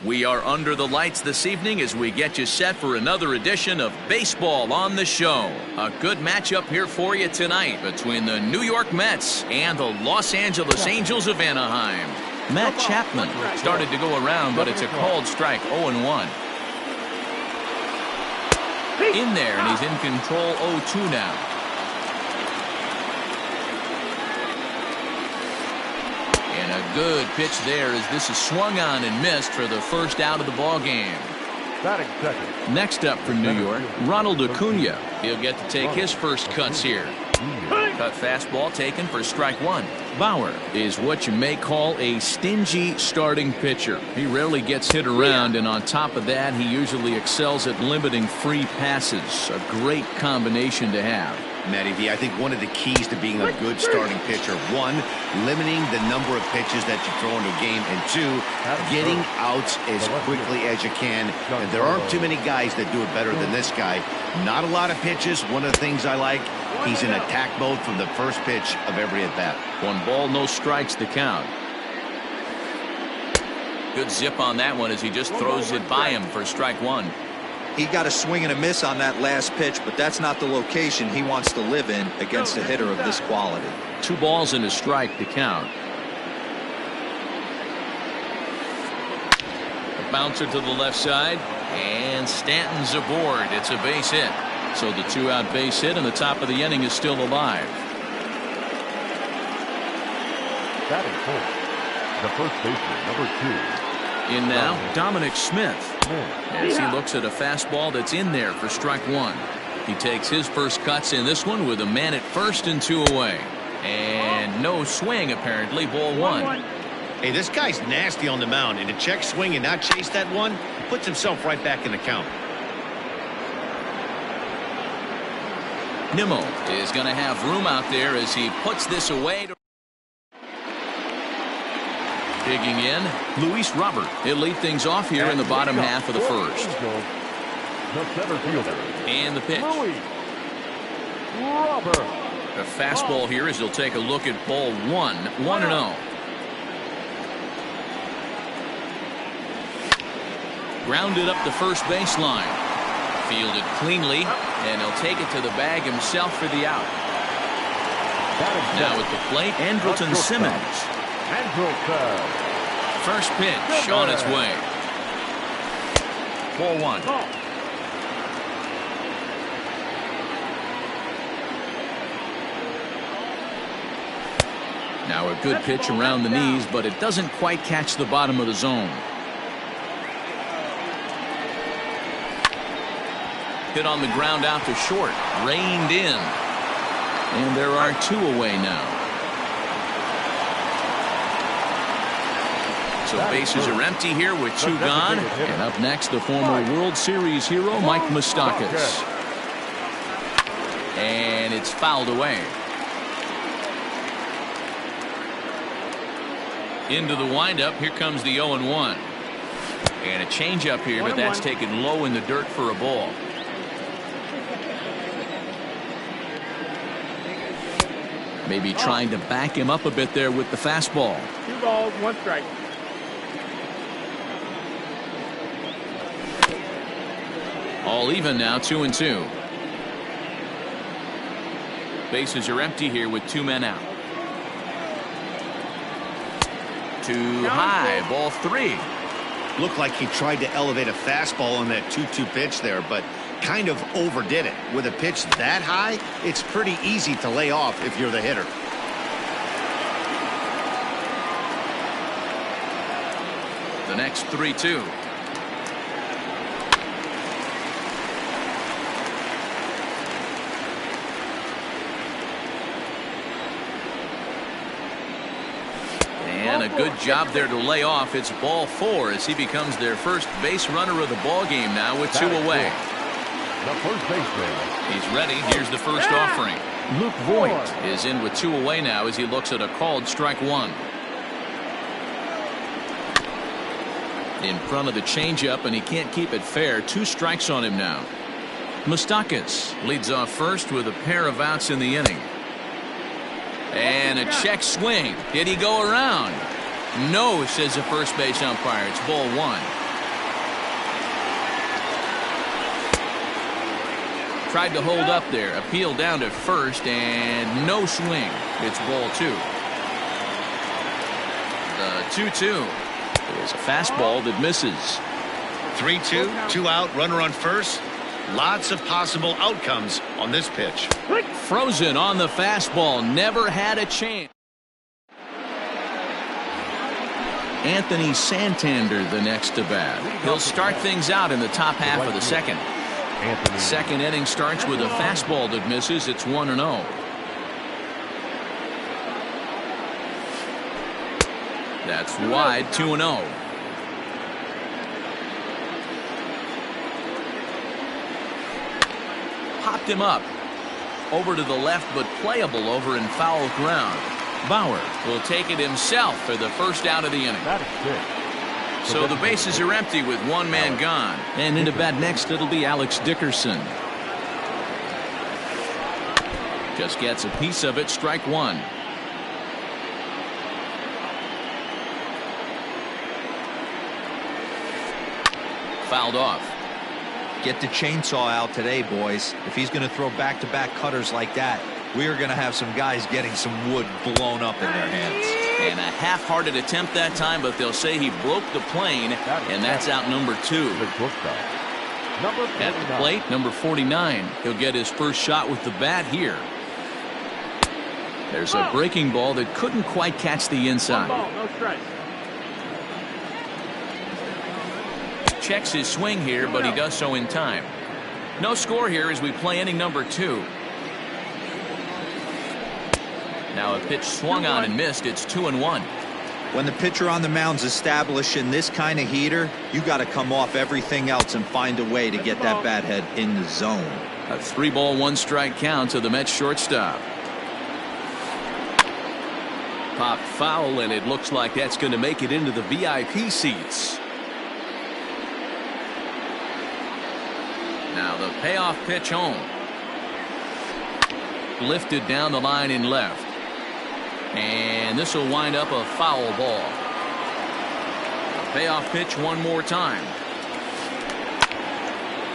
We are under the lights this evening as we get you set for another edition of Baseball on the Show. A good matchup here for you tonight between the New York Mets and the Los Angeles Angels of Anaheim. Matt Chapman started to go around, but it's a called strike, 0-1. In there, and he's in control, 0-2 now. And a good pitch there as this is swung on and missed for the first out of the ball game. Next up for New York, Ronald Acuna. He'll get to take his first cuts here. Cut fastball taken for strike one. Bauer is what you may call a stingy starting pitcher. He rarely gets hit around, and on top of that, he usually excels at limiting free passes. A great combination to have. Matty V, I think one of the keys to being a good starting pitcher, one, limiting the number of pitches that you throw into a game, and two, getting outs as quickly as you can. And there aren't too many guys that do it better than this guy. Not a lot of pitches. One of the things I like, he's in attack mode from the first pitch of every at-bat. 1 ball, no strikes to count. Good zip on that one as he just throws it by him for strike one. He got a swing and a miss on that last pitch, but that's not the location he wants to live in against a hitter of this quality. 2 balls and a strike to count. A bouncer to the left side, and Stanton's aboard. It's a base hit. So the 2-out base hit, and the top of the inning is still alive. Batting fourth, the first baseman, number 2. In now, Dominic Smith. As he looks at a fastball that's in there for strike one. He takes his first cuts in this one with a man at first and 2 away. And no swing, apparently, ball 1. Hey, this guy's nasty on the mound, and to check swing and not chase that one, he puts himself right back in the count. Nimmo is going to have room out there as he puts this away. Digging in, Luis Robert. He'll lead things off here in the bottom half of the first. And the pitch. A fastball here as he'll take a look at ball 1, 1-0. Grounded up the first baseline. Fielded cleanly, and he'll take it to the bag himself for the out. Now at the plate, Andrelton Simmons. First pitch on its way. Ball 1. Now a good pitch around the knees, but it doesn't quite catch the bottom of the zone. Hit on the ground out to short. Reined in. And there are 2 away now. So bases are empty here with 2 gone. And up next, the former World Series hero, Mike Moustakas. And it's fouled away. Into the windup. Here comes the 0-1. And a changeup here, but that's taken low in the dirt for a ball. Maybe trying to back him up a bit there with the fastball. 2 balls, 1 strike. All even now, 2-2. Bases are empty here with 2 men out. Too high, ball 3. Looked like he tried to elevate a fastball on that 2-2 pitch there, but kind of overdid it. With a pitch that high, it's pretty easy to lay off if you're the hitter. The next 3-2. And a good job there to lay off. It's ball 4 as he becomes their first base runner of the ball game now with 2 away. The first baseman. He's ready. Here's the first offering. Luke Voigt is in with 2 away now as he looks at a called strike 1. In front of the changeup, and he can't keep it fair. 2 strikes on him now. Moustakas leads off first with a pair of outs in the inning. And a check swing. Did he go around? No, says the first base umpire. It's ball 1. Tried to hold up there. Appeal down to first, and no swing. It's ball 2. The 2-2. There's a fastball that misses. 3-2, 2 out, runner on first. Lots of possible outcomes on this pitch. Frozen on the fastball. Never had a chance. Anthony Santander the next to bat. He'll start things out in the top half of the second. Second inning starts with a fastball that misses. It's 1-0. That's wide. 2-0. Popped him up. Over to the left, but playable over in foul ground. Bauer will take it himself for the first out of the inning. So the bases are empty with one man gone. And into bat next, it'll be Alex Dickerson. Just gets a piece of it. Strike 1. Fouled off. Get the chainsaw out today, boys. If he's going to throw back-to-back cutters like that, we are going to have some guys getting some wood blown up in their hands. And a half-hearted attempt that time, but they'll say he broke the plane, and that's out number 2. At the plate, number 49. He'll get his first shot with the bat here. There's a breaking ball that couldn't quite catch the inside. Checks his swing here, but he does so in time. No score here as we play inning number 2. Now a pitch swung on and missed. It's 2-1. When the pitcher on the mound's establishing this kind of heater, you got to come off everything else and find a way to get that bat head in the zone. A 3-ball, 1-strike count to the Mets shortstop. Popped foul, and it looks like that's going to make it into the VIP seats. Now the payoff pitch home. Lifted down the line in left. And this will wind up a foul ball. Payoff pitch one more time.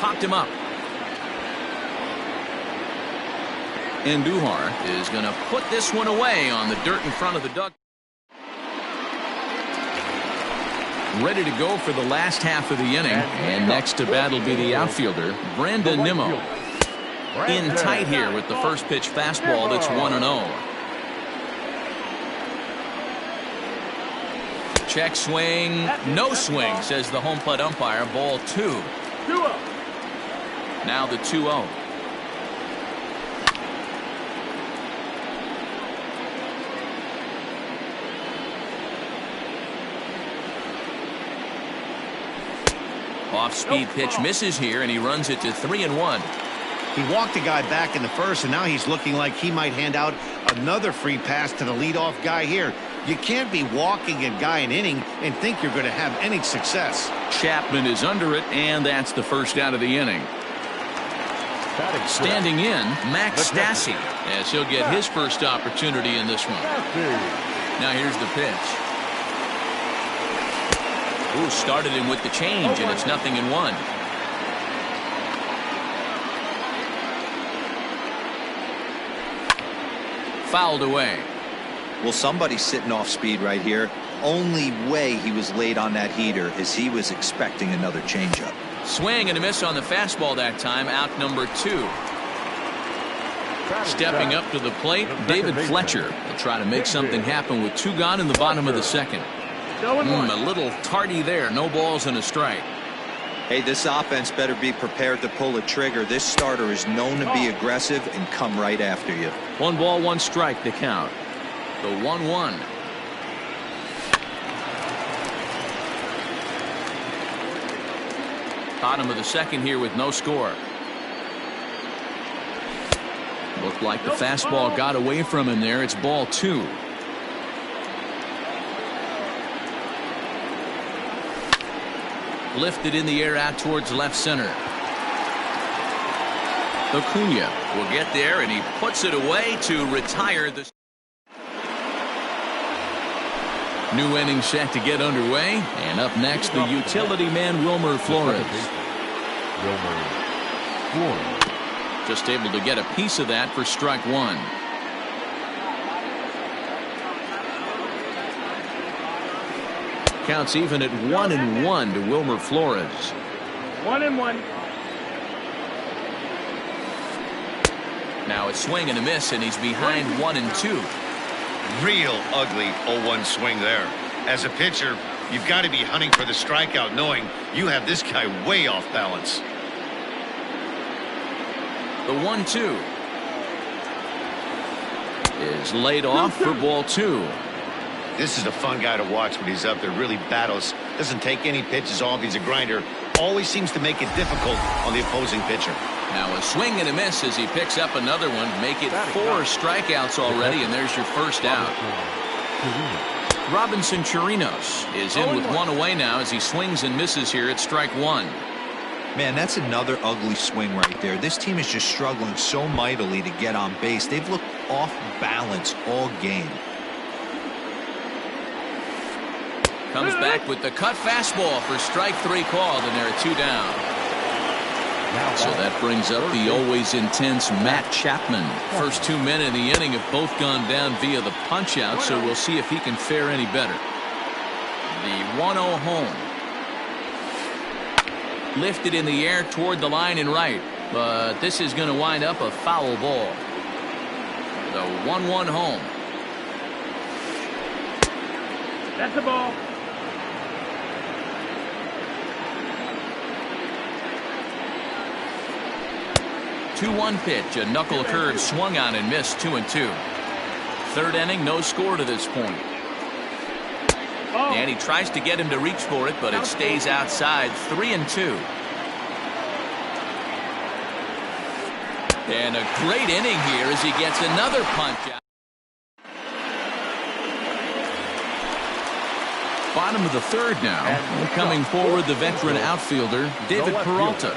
Popped him up. Andujar is going to put this one away on the dirt in front of the dugout. Ready to go for the last half of the inning. And next to bat will be the outfielder, Brandon Nimmo. In tight here with the first pitch fastball that's 1-0. Check swing, no swing, says the home plate umpire. Ball 2. Now the 2-0. Off-speed pitch misses here, and he runs it to 3-1. He walked a guy back in the first, and now he's looking like he might hand out another free pass to the leadoff guy here. You can't be walking a guy an inning and think you're going to have any success. Chapman is under it, and that's the first out of the inning. Standing in, Max Stassi, as he'll get his first opportunity in this one. Now here's the pitch. Ooh, started him with the change, and it's 0-1. Fouled away. Well, somebody's sitting off speed right here. Only way he was late on that heater is he was expecting another changeup. Swing and a miss on the fastball that time. Out number 2. Stepping up to the plate, David Fletcher will try to make something happen with 2 gone in the bottom of the second. A little tardy there. No balls and a strike. Hey, this offense better be prepared to pull a trigger. This starter is known to be aggressive and come right after you. 1 ball, 1 strike to count. The 1-1. Bottom of the second here with no score. Looked like the fastball got away from him there. It's ball 2. Lifted in the air out towards left center. Acuna will get there, and he puts it away to retire the. New inning set to get underway, and up next the utility man Wilmer Flores. Just able to get a piece of that for strike one. Counts even at 1-1 to Wilmer Flores. 1-1. Now a swing and a miss, and he's behind 1-2. Real ugly 0-1 swing there. As a pitcher, you've got to be hunting for the strikeout, knowing you have this guy way off balance. The 1-2 is laid off for ball two. This is a fun guy to watch when he's up there. Really battles. Doesn't take any pitches off. He's a grinder. Always seems to make it difficult on the opposing pitcher. Now a swing and a miss as he picks up another one. Make it 4 strikeouts already, and there's your first out. Robinson Chirinos is in with one away now as he swings and misses here at strike one. Man, that's another ugly swing right there. This team is just struggling so mightily to get on base. They've looked off balance all game. Comes back with the cut fastball for strike three called, and there are 2 down. So that brings up the always intense Matt Chapman. First 2 men in the inning have both gone down via the punch out, so we'll see if he can fare any better. The 1-0 home. Lifted in the air toward the line and right, but this is going to wind up a foul ball. The 1-1 home. That's the ball. 2-1 pitch, a knuckle curve swung on and missed. 2-2. Third inning, no score to this point. And he tries to get him to reach for it, but it stays outside. 3-2. And a great inning here as he gets another punch out. Bottom of the third now. And coming forward, the veteran outfielder, David Peralta.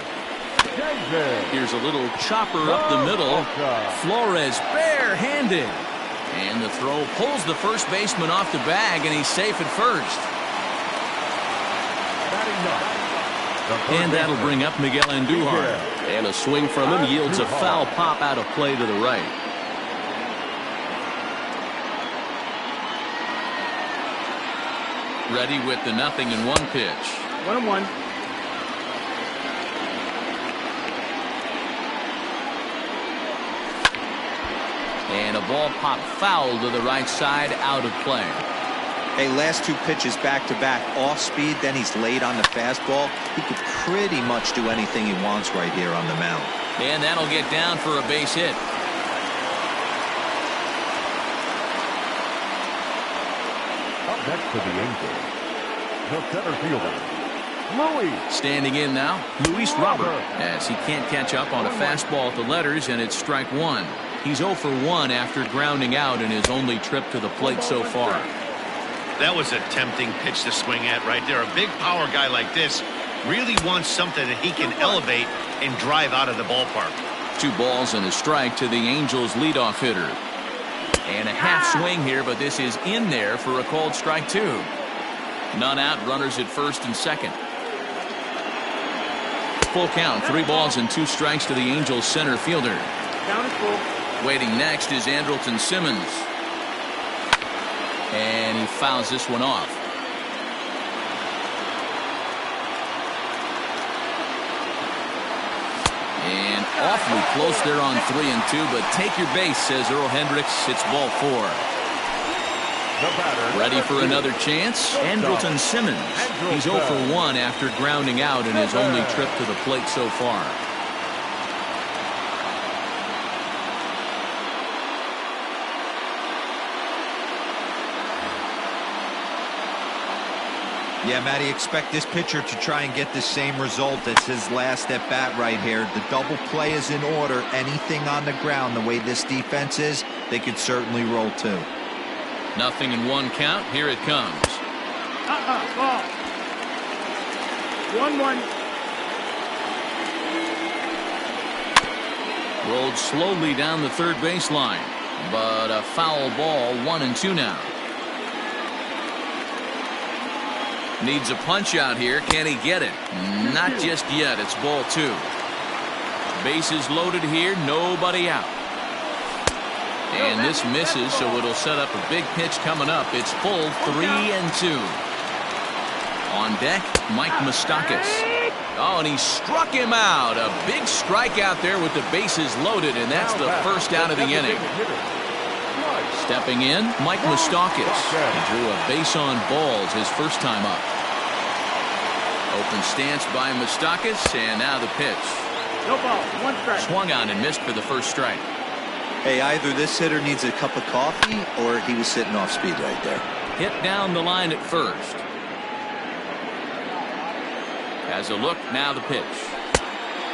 Here's a little chopper up the middle. Flores barehanded. And the throw pulls the first baseman off the bag, and he's safe at first. And that'll bring up Miguel Andujar. And a swing from him yields a foul pop out of play to the right. Ready with the 0-1 pitch. 1-1. And a ball pop foul to the right side, out of play. Hey, last 2 pitches back-to-back, off speed, then he's laid on the fastball. He could pretty much do anything he wants right here on the mound. And that'll get down for a base hit. Up next to the Angels, the center fielder, Luis. Standing in now, Luis Robert, as he can't catch up on a fastball at the letters, and it's strike one. He's 0 for 1 after grounding out in his only trip to the plate so far. That was a tempting pitch to swing at right there. A big power guy like this really wants something that he can elevate and drive out of the ballpark. 2 balls and a strike to the Angels leadoff hitter. And a half swing here, but this is in there for a called strike 2. None out, runners at first and second. Full count, 3 balls and 2 strikes to the Angels center fielder. Count is full. Waiting next is Andrelton Simmons. And he fouls this one off. And awfully close there on 3-2, but take your base, says Earl Hendricks. It's ball 4. Ready for another chance? Andrelton Simmons. He's 0 for 1 after grounding out in his only trip to the plate so far. Yeah, Matty, expect this pitcher to try and get the same result as his last at bat right here. The double play is in order. Anything on the ground, the way this defense is, they could certainly roll 2. 0-1 count. Here it comes. Ball. 1-1. Rolled slowly down the third baseline, but a foul ball. 1-2 now. Needs a punch out here. Can he get it? Not just yet. It's ball 2. Bases loaded here, nobody out. And this misses, so it'll set up a big pitch coming up. It's full 3-2. On deck, Mike Moustakas. Oh, and he struck him out. A big strikeout there with the bases loaded, and that's the first out of the inning. Stepping in, Mike Moustakas. He drew a base on balls his first time up. Open stance by Moustakas, and now the pitch. No ball, 1 strike. Swung on and missed for the first strike. Hey, either this hitter needs a cup of coffee or he was sitting off speed right there. Hit down the line at first. Has a look, now the pitch.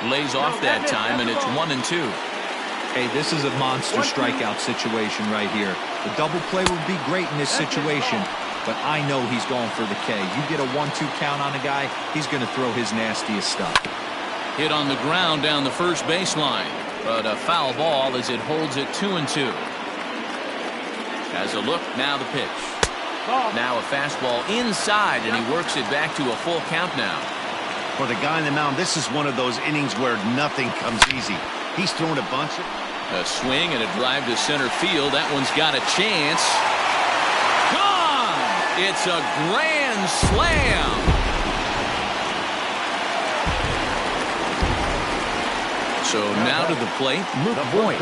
Lays off that time, and it's 1-2. Hey, this is a monster strikeout situation right here. The double play would be great in this situation, but I know he's going for the K. You get a 1-2 count on a guy, he's going to throw his nastiest stuff. Hit on the ground down the first baseline, but a foul ball as it holds it 2-2. Has a look, now the pitch. Now a fastball inside, and he works it back to a full count now. For the guy on the mound, this is one of those innings where nothing comes easy. He's thrown a bunch of... A swing and a drive to center field. That one's got a chance. Gone! It's a grand slam. So now to the plate, Luke Voigt.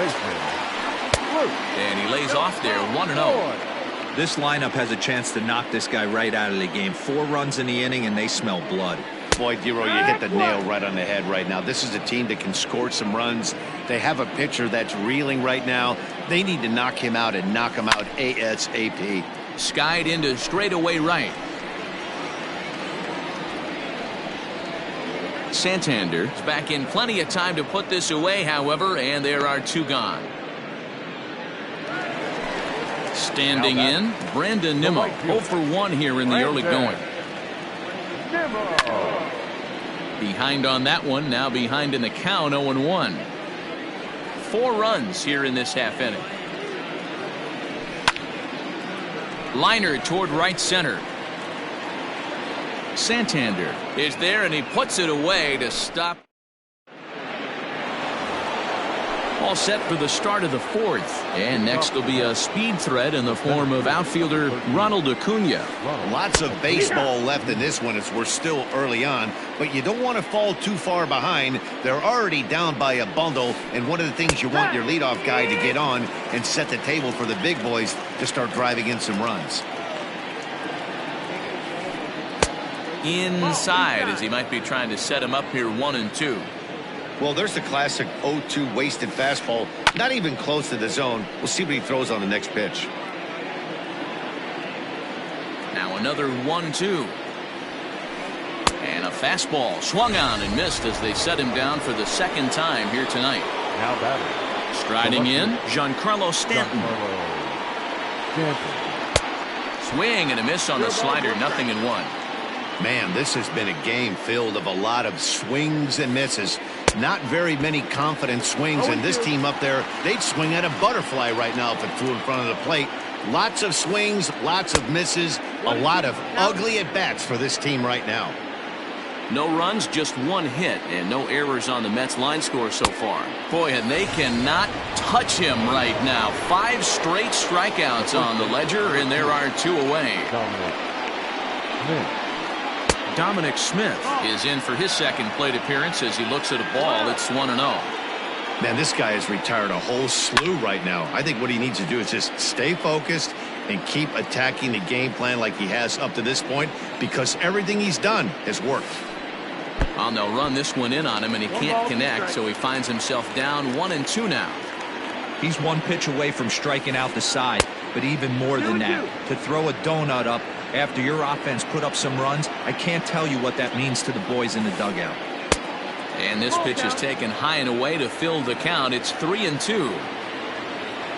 And he lays off there, 1-0. This lineup has a chance to knock this guy right out of the game. 4 runs in the inning, and they smell blood. Boy, Dero, you hit the nail right on the head right now. This is a team that can score some runs. They have a pitcher that's reeling right now. They need to knock him out and knock him out ASAP. Skied into straightaway right. Santander is back in plenty of time to put this away, however, and there are 2 gone. Standing in, Brandon Nimmo, 0 for 1 here in the early going. Behind on that one, now behind in the count, 0-1. 4 runs here in this half inning. Liner toward right center. Santander is there, and he puts it away to stop. All set for the start of the 4th. And next will be a speed threat in the form of outfielder Ronald Acuna. Lots of baseball left in this one as we're still early on, but you don't want to fall too far behind. They're already down by a bundle, and one of the things you want your leadoff guy to get on and set the table for the big boys to start driving in some runs. Inside, as he might be trying to set him up here, 1-2. Well, there's the classic 0-2 wasted fastball. Not even close to the zone. We'll see what he throws on the next pitch. Now another 1-2. And a fastball swung on and missed as they set him down for the 2nd time here tonight. Now batting. Striding in, Giancarlo Stanton. Swing and a miss on the slider, 0-1. Man, this has been a game filled of a lot of swings and misses. Not very many confident swings, and this team up there, they'd swing at a butterfly right now if it flew in front of the plate. Lots of swings, lots of misses, a lot of ugly at-bats for this team right now. No runs, just 1 hit, and no errors on the Mets line score so far. Boy, and they cannot touch him right now. 5 straight strikeouts on the ledger, and there are 2 away. Dominic Smith is in for his 2nd plate appearance as he looks at a ball. It's 1-0. Man, this guy has retired a whole slew right now. I think what he needs to do is just stay focused and keep attacking the game plan like he has up to this point, because everything he's done has worked. Well, they'll run this one in on him, and he can't connect, so he finds himself down 1-2 now. He's 1 pitch away from striking out the side, but even more than that, to throw a donut up after your offense put up some runs, I can't tell you what that means to the boys in the dugout. And this pitch is taken high and away to fill the count. It's 3-2.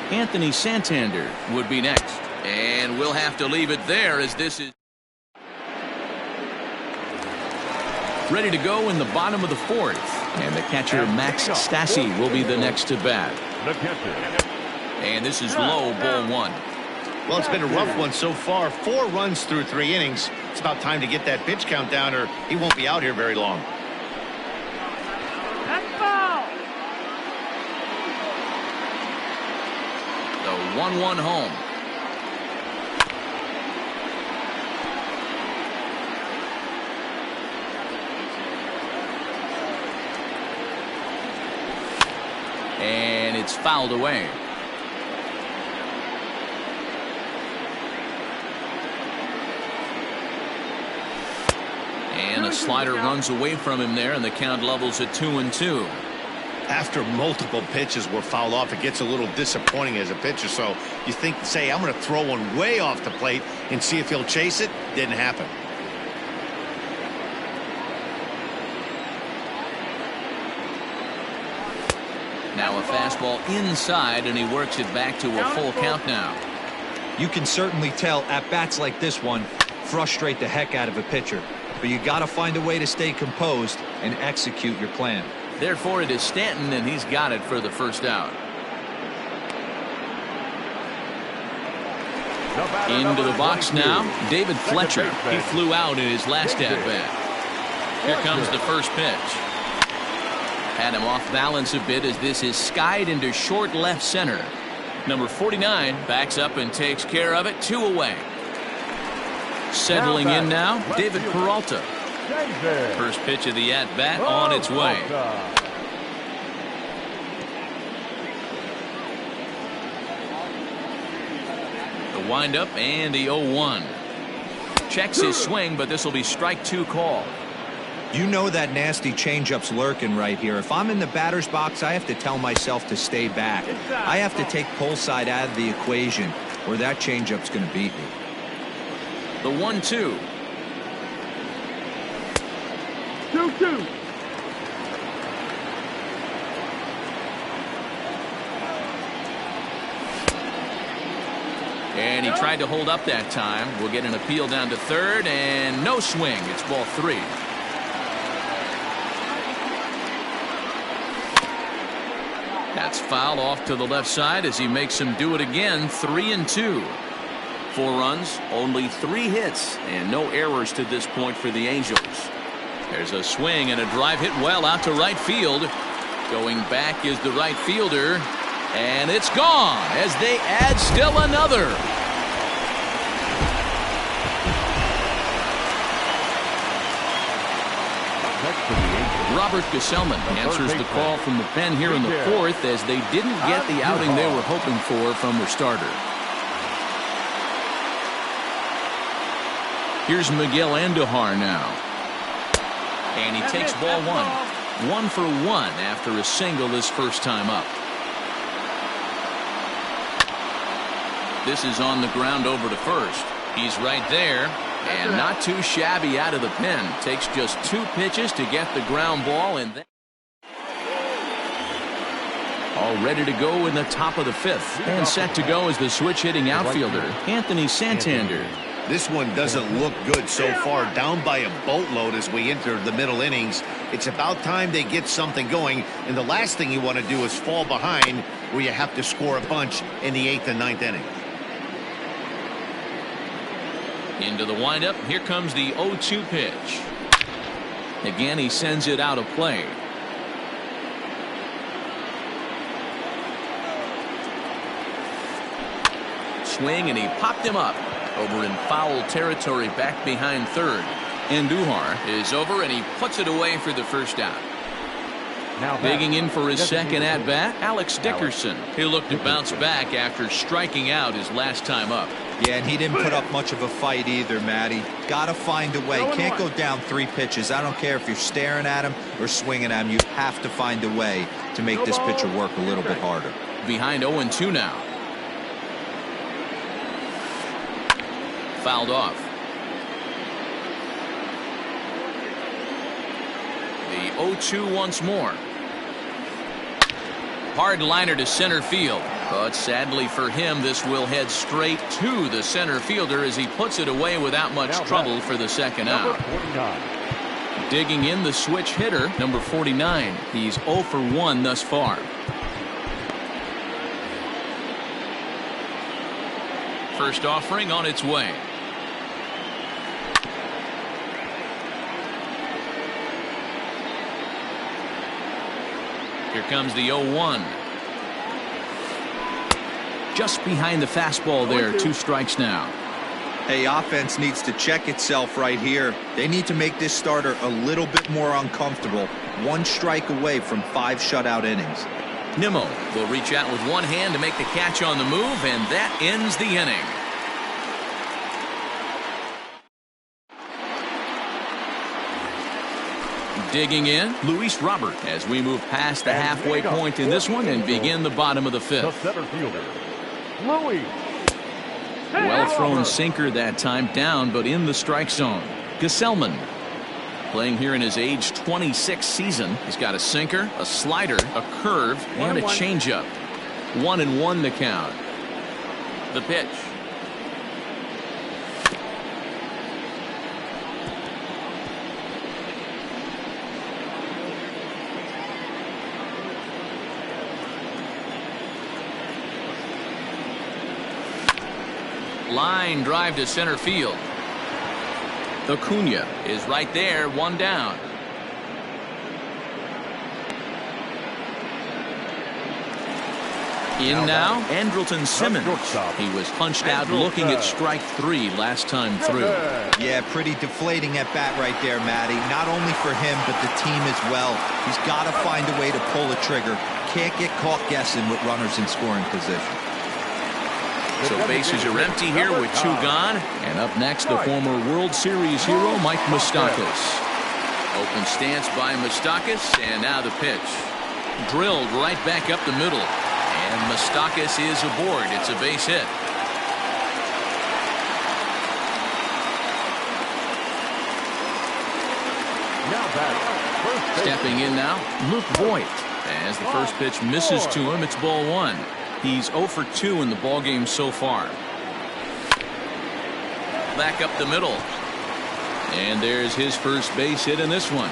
Anthony Santander would be next. And we'll have to leave it there as this is ready to go in the bottom of the 4th. And the catcher, Max Stassi, will be the next to bat. And this is low, ball 1. Well, it's been a rough one so far. 4 runs through 3 innings. It's about time to get that pitch count down, or he won't be out here very long. That's foul. 1-1 home. And it's fouled away. And a slider runs away from him there, and the count levels at 2-2. After multiple pitches were fouled off, it gets a little disappointing as a pitcher. So you think, say, I'm going to throw one way off the plate and see if he'll chase it. Didn't happen. Now a fastball inside, and he works it back to a full count now. You can certainly tell at bats like this one frustrate the heck out of a pitcher. But you got to find a way to stay composed and execute your plan. Therefore, it is Stanton, and he's got it for the first out. Into the box now, David Fletcher. He flew out in his last at-bat. Here comes the first pitch. Had him off balance a bit as this is skied into short left center. Number 49 backs up and takes care of it. 2 away. Settling in now, David Peralta. First pitch of the at-bat on its way. The windup and the 0-1. Checks his swing, but this will be strike 2 call. You know that nasty changeup's lurking right here. If I'm in the batter's box, I have to tell myself to stay back. I have to take pull side out of the equation, or that changeup's going to beat me. The 1-2. 2-2. And he tried to hold up that time. We'll get an appeal down to third, and no swing. It's ball 3. That's foul off to the left side as he makes him do it again. 3-2. 4 runs, only 3 hits, and no errors to this point for the Angels. There's a swing and a drive hit well out to right field. Going back is the right fielder, and it's gone as they add still another. Robert Gesellman answers the call from the pen here in the 4th as they didn't get the outing they were hoping for from their starter. Here's Miguel Andujar now. And he takes ball 1. 1 for 1 after a single his first time up. This is on the ground over to first. He's right there. And not too shabby out of the pen. Takes just 2 pitches to get the ground ball, and then all ready to go in the top of the 5th. And set to go is the switch-hitting outfielder, Anthony Santander. This one doesn't look good so far. Down by a boatload as we enter the middle innings. It's about time they get something going, and the last thing you want to do is fall behind where you have to score a bunch in the 8th and 9th inning. Into the windup. Here comes the 0-2 pitch. Again, he sends it out of play. Swing, and he popped him up over in foul territory back behind third. Andujar is over, and he puts it away for the first out. Digging in for his second at-bat, Alex Dickerson. He looked to bounce back after striking out his last time up. Yeah, and he didn't put up much of a fight either, Matty. Got to find a way. Can't go down 3 pitches. I don't care if you're staring at him or swinging at him. You have to find a way to make this pitcher work a little bit harder. Behind 0-2 now. Fouled off. The 0-2 once more. Hard liner to center field. But sadly for him, this will head straight to the center fielder as he puts it away without much trouble for the second out. Digging in the switch hitter, number 49. He's 0 for 1 thus far. First offering on its way. Here comes the 0-1. just behind the fastball there. 2 strikes now. Hey, offense needs to check itself right here. They need to make this starter a little bit more uncomfortable. 1 strike away from 5 shutout innings. Nimmo will reach out with one hand to make the catch on the move, and that ends the inning. Digging in, Luis Robert, as we move past the halfway point in this one and begin the bottom of the 5th. The center fielder, Louis. Well thrown sinker that time, down but in the strike zone. Gesellman, playing here in his age 26 season. He's got a sinker, a slider, a curve, and a changeup. 1-1 the count. The pitch. Line drive to center field. Acuna is right there, 1 down. In now, Andrelton Simmons. He was punched out looking at strike 3 last time through. Yeah, pretty deflating at bat right there, Matty. Not only for him, but the team as well. He's got to find a way to pull a trigger. Can't get caught guessing with runners in scoring position. So bases are empty here with 2 gone. And up next, the former World Series hero, Mike Moustakas. Open stance by Moustakas, and now the pitch. Drilled right back up the middle. And Moustakas is aboard. It's a base hit. Stepping in now, Luke Voigt. As the first pitch misses to him, it's ball 1. He's 0 for 2 in the ballgame so far. Back up the middle. And there's his first base hit in this one.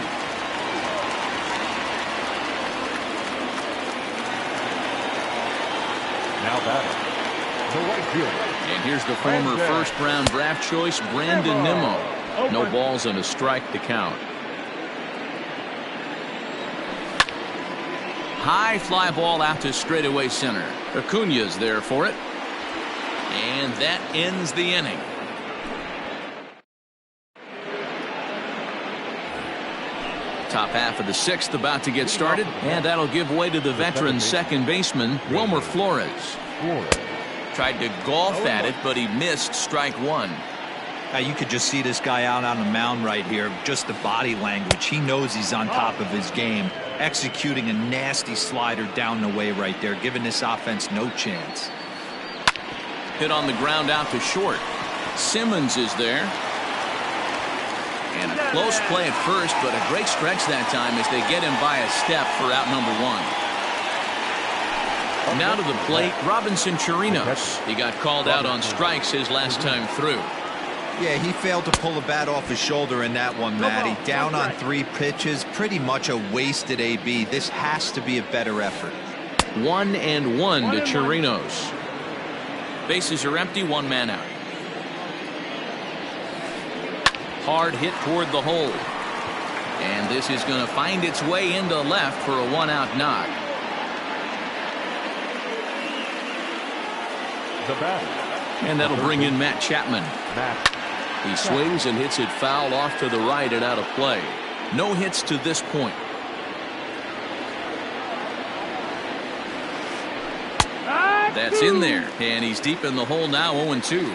Now batting, the right fielder. And here's the former first-round draft choice, Brandon Nimmo. No balls and a strike to count. High fly ball out to straightaway center. Acuna's there for it. And that ends the inning. Top half of the 6th about to get started, and that'll give way to the veteran second baseman, Wilmer Flores. Tried to golf at it, but he missed strike 1. You could just see this guy out on the mound right here. Just the body language. He knows he's on top of his game. Executing a nasty slider down the way right there, giving this offense no chance. Hit on the ground out to short. Simmons is there. And a close play at first, but a great stretch that time as they get him by a step for out number 1. Now to the plate, Robinson Chirinos. He got called out on strikes his last time through. Yeah, he failed to pull the bat off his shoulder in that one, Matty. Down on 3 pitches, pretty much a wasted AB. This has to be a better effort. 1-1 to Chirinos. Bases are empty, 1 man out. Hard hit toward the hole. And this is going to find its way into left for a 1-out knock. The batter. And that'll bring in Matt Chapman. He swings and hits it foul off to the right and out of play. No hits to this point. That's in there, and he's deep in the hole now, 0-2.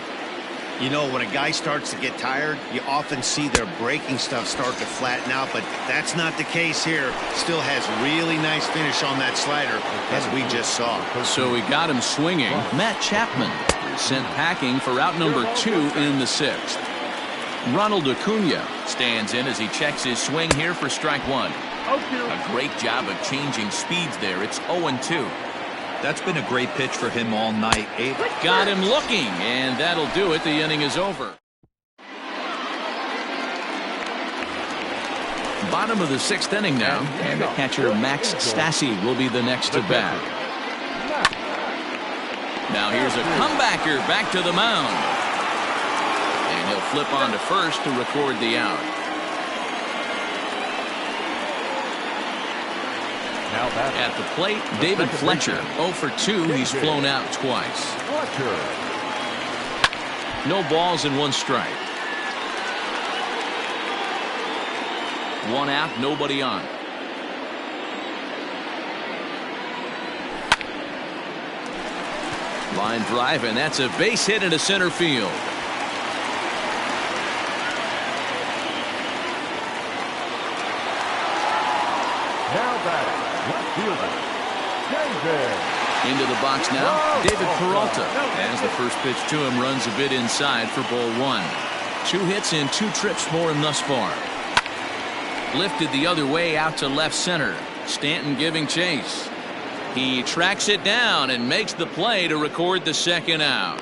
You know, when a guy starts to get tired, you often see their breaking stuff start to flatten out, but that's not the case here. Still has really nice finish on that slider, as we just saw. So we got him swinging. Matt Chapman is sent packing for out number 2 in the 6th. Ronald Acuna stands in as he checks his swing here for strike 1. A great job of changing speeds there. It's 0-2. That's been a great pitch for him all night. Got him looking, and that'll do it. The inning is over. Bottom of the 6th inning now, and the catcher Max Stassi will be the next to bat. Now here's a comebacker back to the mound. And he'll flip on to first to record the out. Now At the plate, David Fletcher. 0 for 2. He's flown out twice. No balls and 1 strike. 1 out, nobody on. Line drive, and that's a base hit into center field. Now batting, left fielder, David. Into the box now, David Peralta. As the first pitch to him runs a bit inside for ball 1. 2 hits and 2 trips for him thus far. Lifted the other way out to left center. Stanton giving chase. He tracks it down and makes the play to record the second out.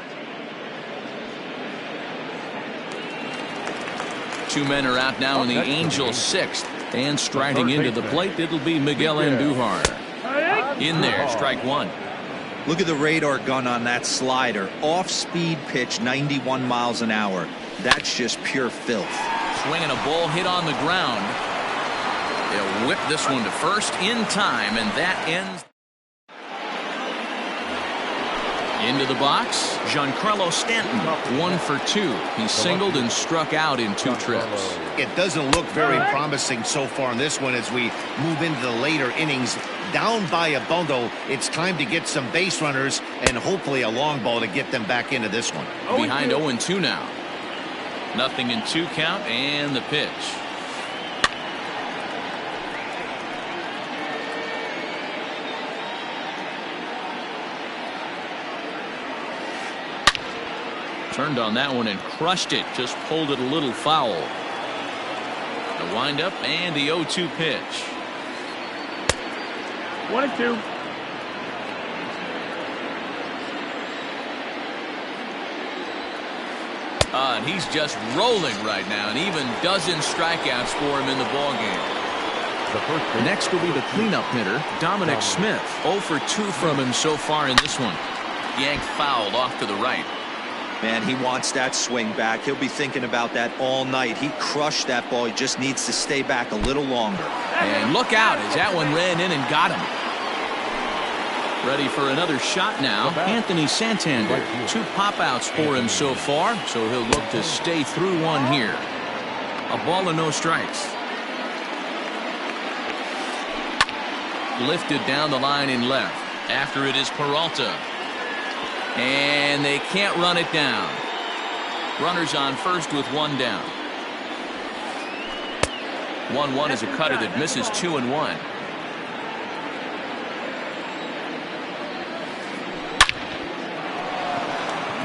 2 men are out now in the Angels' 6th. And striding into the plate, it'll be Miguel Andujar. In there, strike 1. Look at the radar gun on that slider. Off-speed pitch, 91 miles an hour. That's just pure filth. Swinging a ball hit on the ground. They'll whip this one to first in time, and that ends. Into the box, Giancarlo Stanton. 1 for 2. He singled and struck out in 2 trips. It doesn't look very promising so far in this one as we move into the later innings. Down by a bundle, it's time to get some base runners and hopefully a long ball to get them back into this one. Behind 0-2 now. Nothing in 2 count, and the pitch. Turned on that one and crushed it. Just pulled it a little foul. The windup and the 0-2 pitch. 1-2. And he's just rolling right now, and even dozen strikeouts for him in the ballgame. Next will be the cleanup hitter, Dominic Smith. 0 for 2 from him so far in this one. Yanked fouled off to the right. Man, he wants that swing back. He'll be thinking about that all night. He crushed that ball. He just needs to stay back a little longer. And look out as that one ran in and got him. Ready for another shot now, Anthony Santander. 2 pop-outs for him so far, so he'll look to stay through one here. A ball and no strikes. Lifted down the line in left. After it is Peralta. And they can't run it down. Runners on first with 1 down. 1-1 is a cutter that misses 2-1.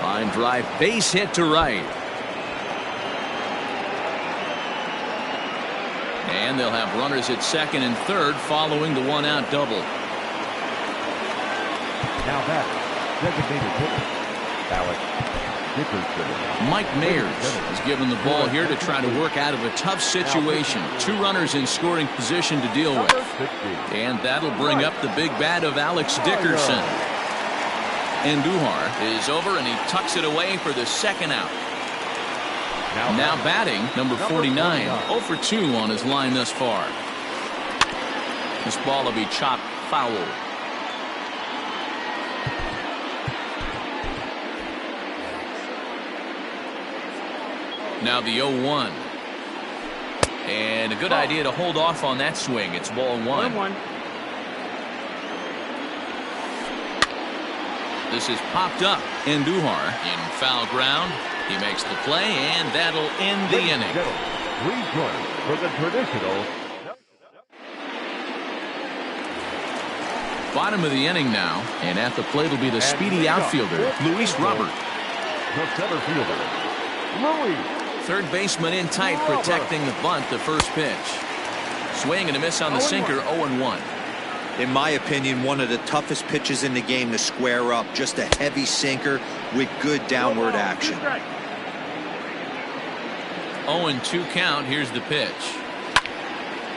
Line drive, base hit to right. And they'll have runners at second and third following the 1-out double. Now back, designated hitter, Alex Dickerson. Mike Mayers is given the ball here to try to work out of a tough situation. 2 runners in scoring position to deal with. And that'll bring up the big bat of Alex Dickerson. Andujar is over, and he tucks it away for the second out. Now batting, number 49. 0 for 2 on his line thus far. This ball will be chopped foul. Now the 0-1. And a good idea to hold off on that swing. It's ball 1. This is popped up. Andujar in foul ground. He makes the play, and that'll end the inning. 3 points for the traditional. Bottom of the inning now, and at the plate will be the speedy outfielder, Luis Robert. The center fielder, Luis. Third baseman in tight, protecting the bunt, the first pitch. Swing and a miss on the sinker, 0-1. In my opinion, one of the toughest pitches in the game to square up. Just a heavy sinker with good downward action. 0-2 count. Here's the pitch.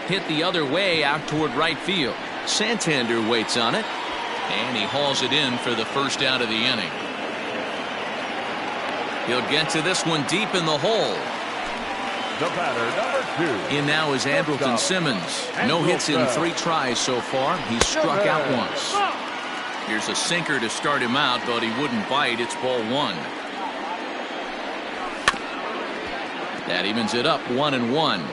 Hit the other way out toward right field. Santander waits on it, and he hauls it in for the first out of the inning. He'll get to this one deep in the hole. The batter, number 2. In now is Andrelton Simmons. No hits in 3 tries so far. He's struck out once. Here's a sinker to start him out, but he wouldn't bite. It's ball 1. That evens it up 1-1.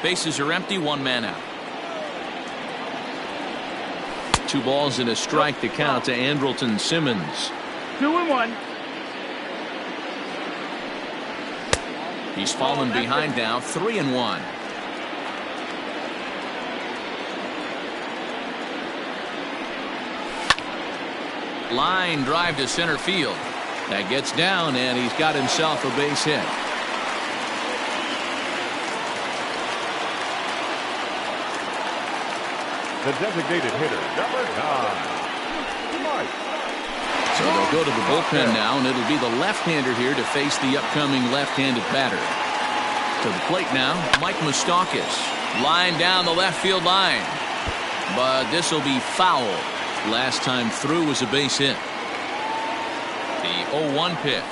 Bases are empty, 1 man out. 2 balls and a strike to count to Andrelton Simmons. 2-1. He's fallen behind now, 3-1. Line drive to center field. That gets down, and he's got himself a base hit. The designated hitter, number 9. So they'll go to the bullpen now, and it'll be the left-hander here to face the upcoming left-handed batter. To the plate now, Mike Moustakas. Line down the left field line. But this will be foul. Last time through was a base hit. The 0-1 pitch.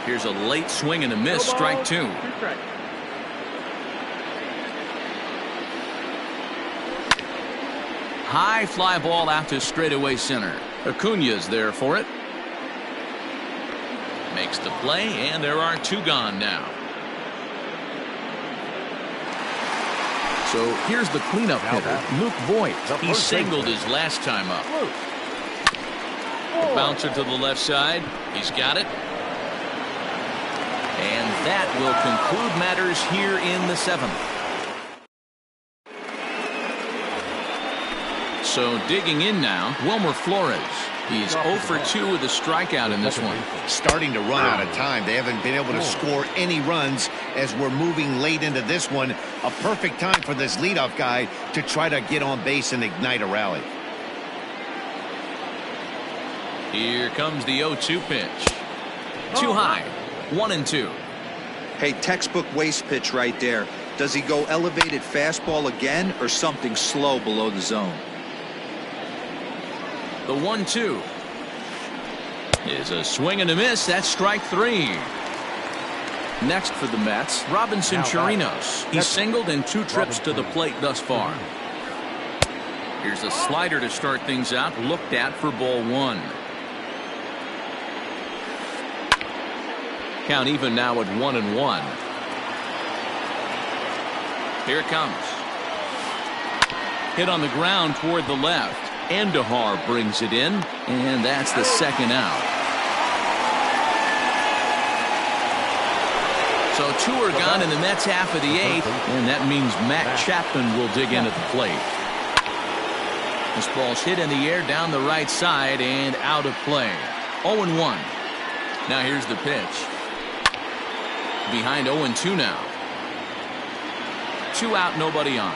Here's a late swing and a miss, strike 2. High fly ball out to straightaway center. Acuña's there for it. Makes the play, and there are 2 gone now. So here's the cleanup hitter, Luke Voigt. He singled his last time up. The bouncer to the left side. He's got it. And that will conclude matters here in the 7th. So digging in now, Wilmer Flores. He's 0 for 2 with a strikeout in this one. Starting to run out of time. They haven't been able to score any runs as we're moving late into this one. A perfect time for this leadoff guy to try to get on base and ignite a rally. Here comes the 0-2 pitch. Too high. 1-2. Hey, textbook waste pitch right there. Does he go elevated fastball again or something slow below the zone? The 1-2 is a swing and a miss. That's strike 3. Next for the Mets, Robinson Chirinos. He's singled in 2 trips to the plate thus far. Here's a slider to start things out, looked at for ball 1. Count even now at 1-1. Here it comes. Hit on the ground toward the left. Andahar brings it in, and that's the 2nd out. So 2 are gone in the Mets half of the 8th, and that means Matt Chapman will dig in at the plate. This ball's hit in the air down the right side and out of play. 0-1. Now here's the pitch. Behind 0-2 now. 2 out, nobody on.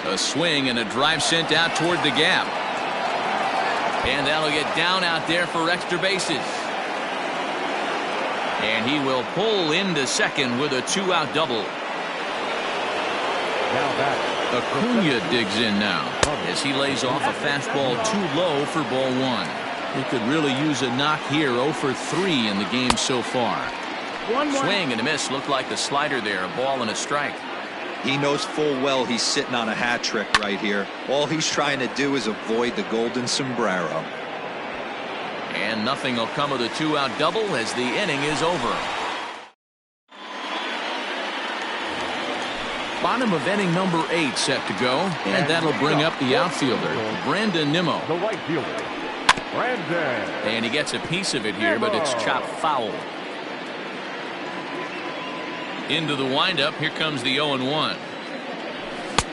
A swing and a drive sent out toward the gap. And that'll get down out there for extra bases. And he will pull into second with a 2-out double. Acuña digs in now as he lays off a fastball too low for ball 1. He could really use a knock here. 0 for 3 in the game so far. Swing and a miss. Looked like the slider there. A ball and a strike. He knows full well he's sitting on a hat trick right here. All he's trying to do is avoid the golden sombrero. And nothing will come of the 2-out double as the inning is over. Bottom of inning number 8 set to go, and that'll bring up the outfielder, Brandon Nimmo. The right fielder, Brandon. And he gets a piece of it here, but it's chopped foul. Into the windup, here comes the 0-1.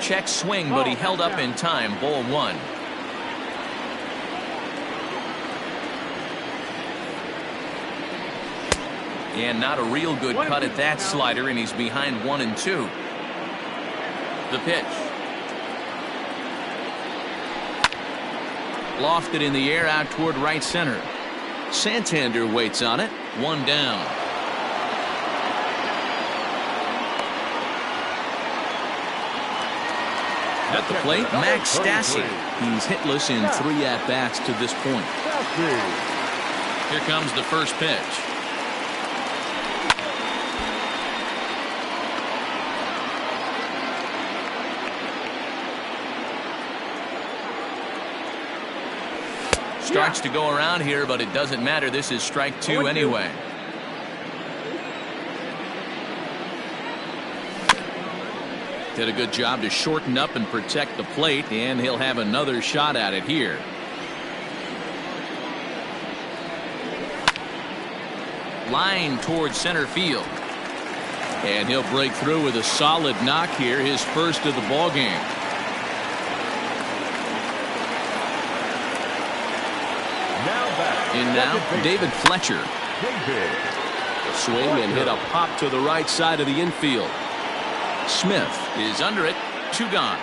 Check swing, but he held up in time. Ball 1. And not a real good cut at that slider, and he's behind 1-2. The pitch. Lofted in the air out toward right center. Santander waits on it. 1 down. At the plate, Max Stassi. He's hitless in 3 at-bats to this point. Here comes the first pitch. Starts to go around here, but it doesn't matter. This is strike 2 anyway. Did a good job to shorten up and protect the plate, and he'll have another shot at it here. Line towards center field. And he'll break through with a solid knock here, his first of the ball game. In now, David Fletcher. A swing and hit a pop to the right side of the infield. Smith is under it. 2 gone.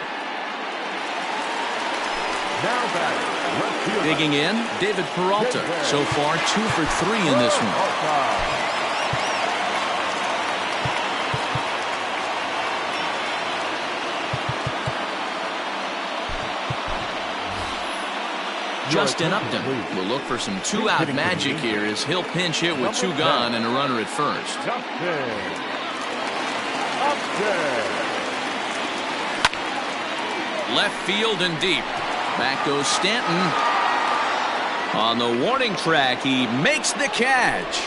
Digging in, David Peralta. So far, 2 for 3 in this one. Justin Upton will look for some 2-out magic here as he'll pinch hit with 2 gone and a runner at first. Left field and deep. Back goes Stanton. On the warning track, he makes the catch.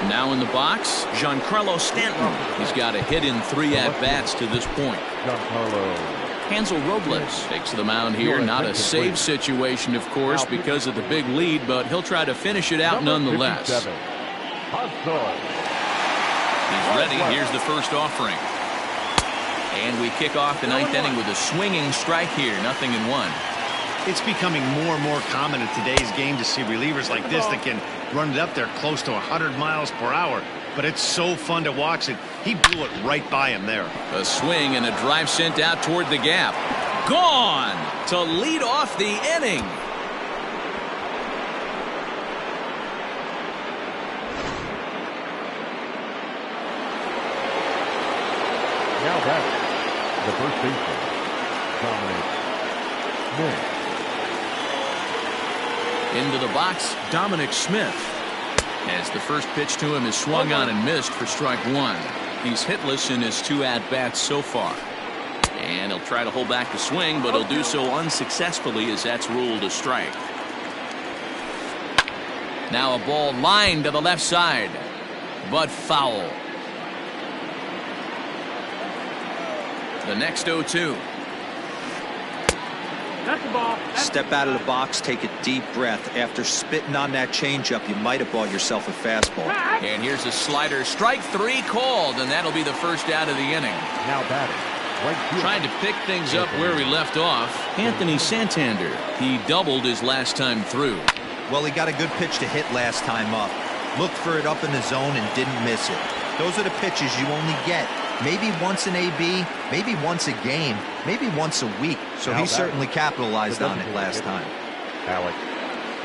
Now in the box, Giancarlo Stanton. He's got a hit in 3 at-bats to this point. Hansel Robles takes the mound here. Not a save situation, of course, because of the big lead, but he'll try to finish it out nonetheless. He's ready. Here's the first offering. And we kick off the 9th inning with a swinging strike here. 0-1. It's becoming more and more common in today's game to see relievers like this that can run it up there close to 100 miles per hour. But it's so fun to watch it. He blew it right by him there. A swing and a drive sent out toward the gap. Gone to lead off the inning. Now back, the first baseman, Dominic Smith. Into the box, Dominic Smith. As the first pitch to him is swung on and missed for strike 1. He's hitless in his 2 at-bats so far. And he'll try to hold back the swing, but he'll do so unsuccessfully as that's ruled a strike. Now a ball lined to the left side, but foul. The next 0-2. That's the ball. Step out of the box, take a deep breath. After spitting on that changeup, you might have bought yourself a fastball. And here's a slider. Strike 3 called, and that'll be the first out of the inning. Now batting. Trying to pick things up where we left off, Anthony Santander. He doubled his last time through. Well, he got a good pitch to hit last time up. Looked for it up in the zone and didn't miss it. Those are the pitches you only get. Maybe once an AB, maybe once a game, maybe once a week. So he certainly capitalized on it last time. Alex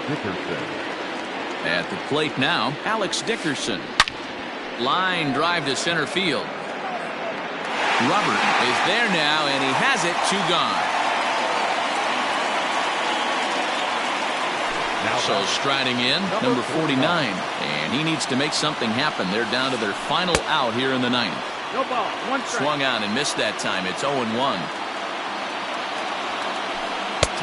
Dickerson. At the plate now, Alex Dickerson. Line drive to center field. Robert is there now, and he has it. 2 gone. So striding in, number 49. And he needs to make something happen. They're down to their final out here in the 9th. No ball. 1 strike. Swung on and missed that time. It's 0-1.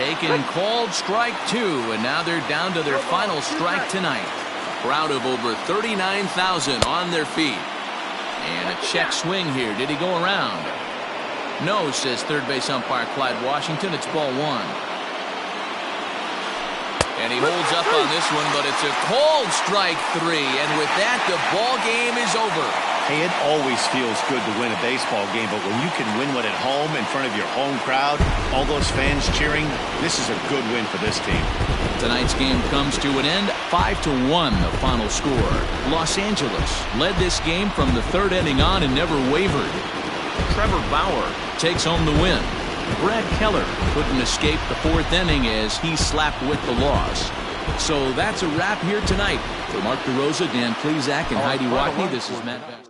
Taken, called, strike 2, and now they're down to their final strike tonight. A crowd of over 39,000 on their feet. And a check swing here. Did he go around? No, says third base umpire Clyde Washington. It's ball 1. And he holds up on this one, but it's a called strike 3. And with that, the ball game is over. Hey, it always feels good to win a baseball game, but when you can win one at home in front of your home crowd, all those fans cheering, this is a good win for this team. Tonight's game comes to an end, 5-1 the final score. Los Angeles led this game from the 3rd inning on and never wavered. Trevor Bauer takes home the win. Brad Keller couldn't escape the 4th inning as he slapped with the loss. So that's a wrap here tonight. For Mark DeRosa, Dan Plezak, and Heidi Watney, this is Matt Bass.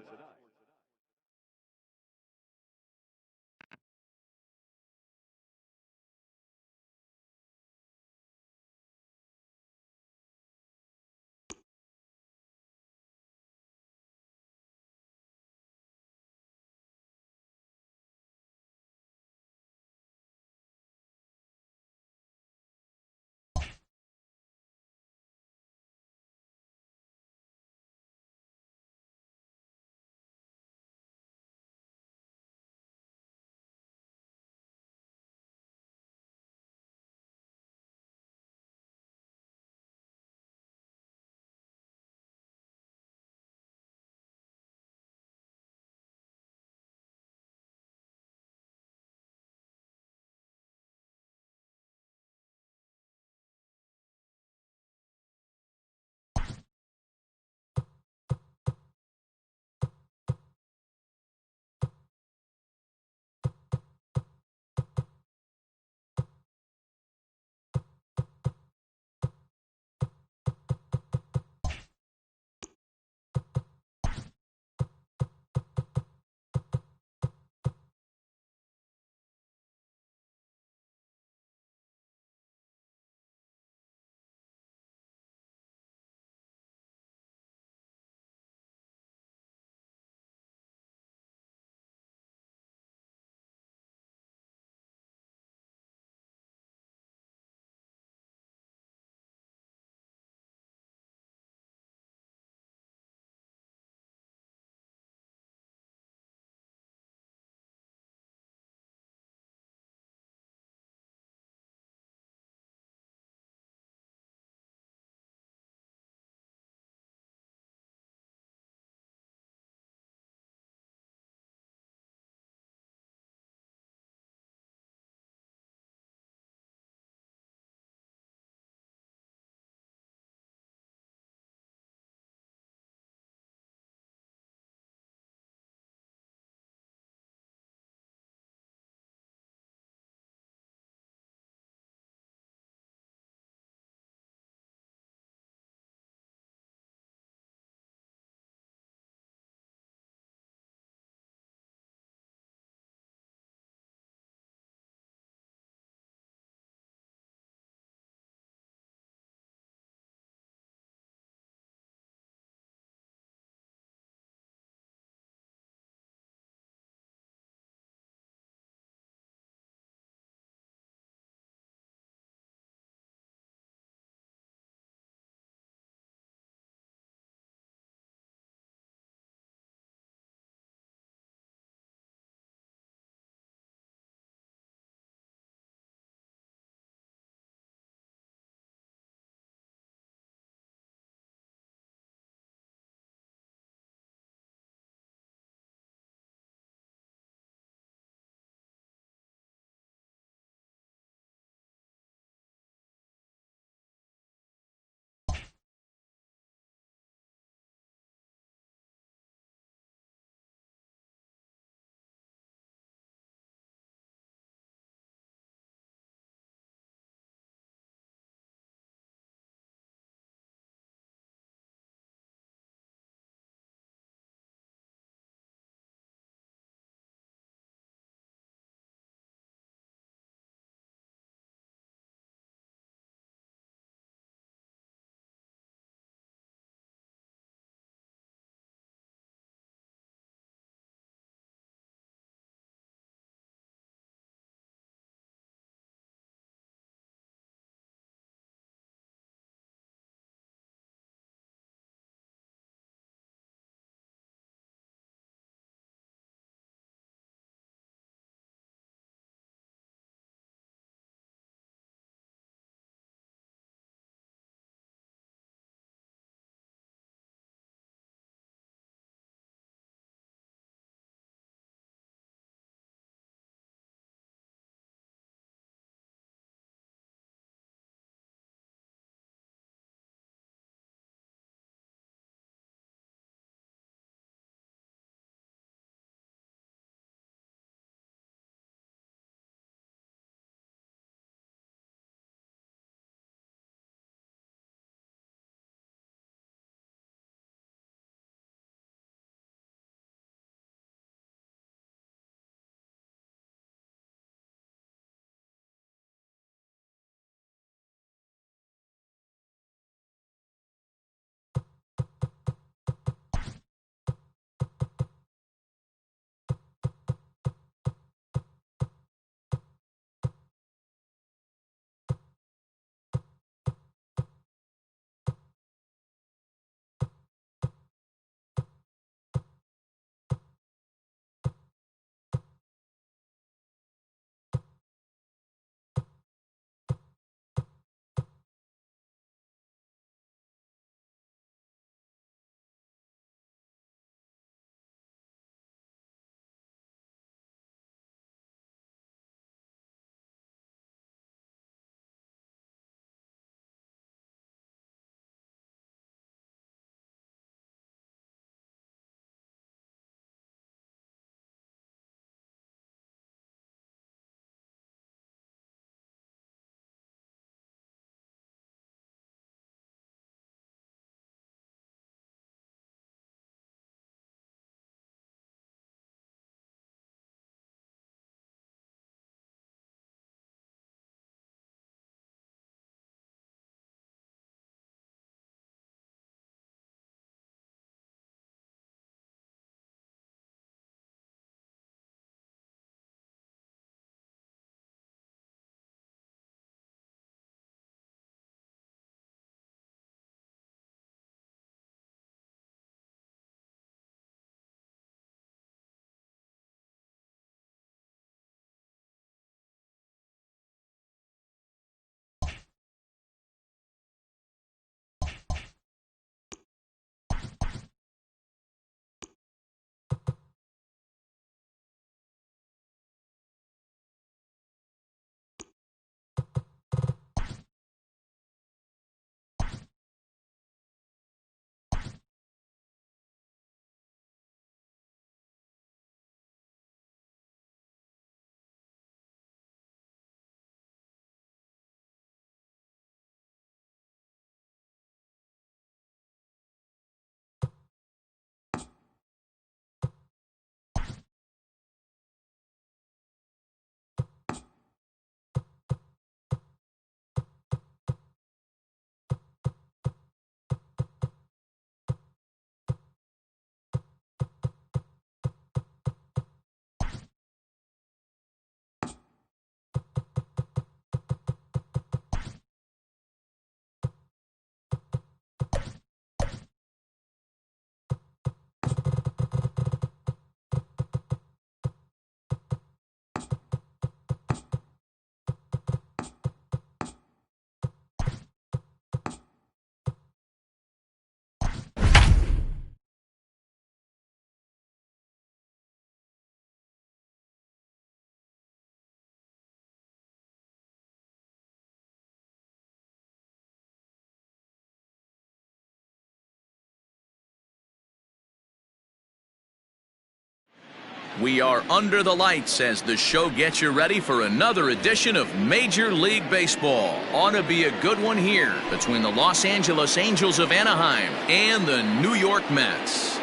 We are under the lights as the show gets you ready for another edition of Major League Baseball. Ought to be a good one here between the Los Angeles Angels of Anaheim and the New York Mets.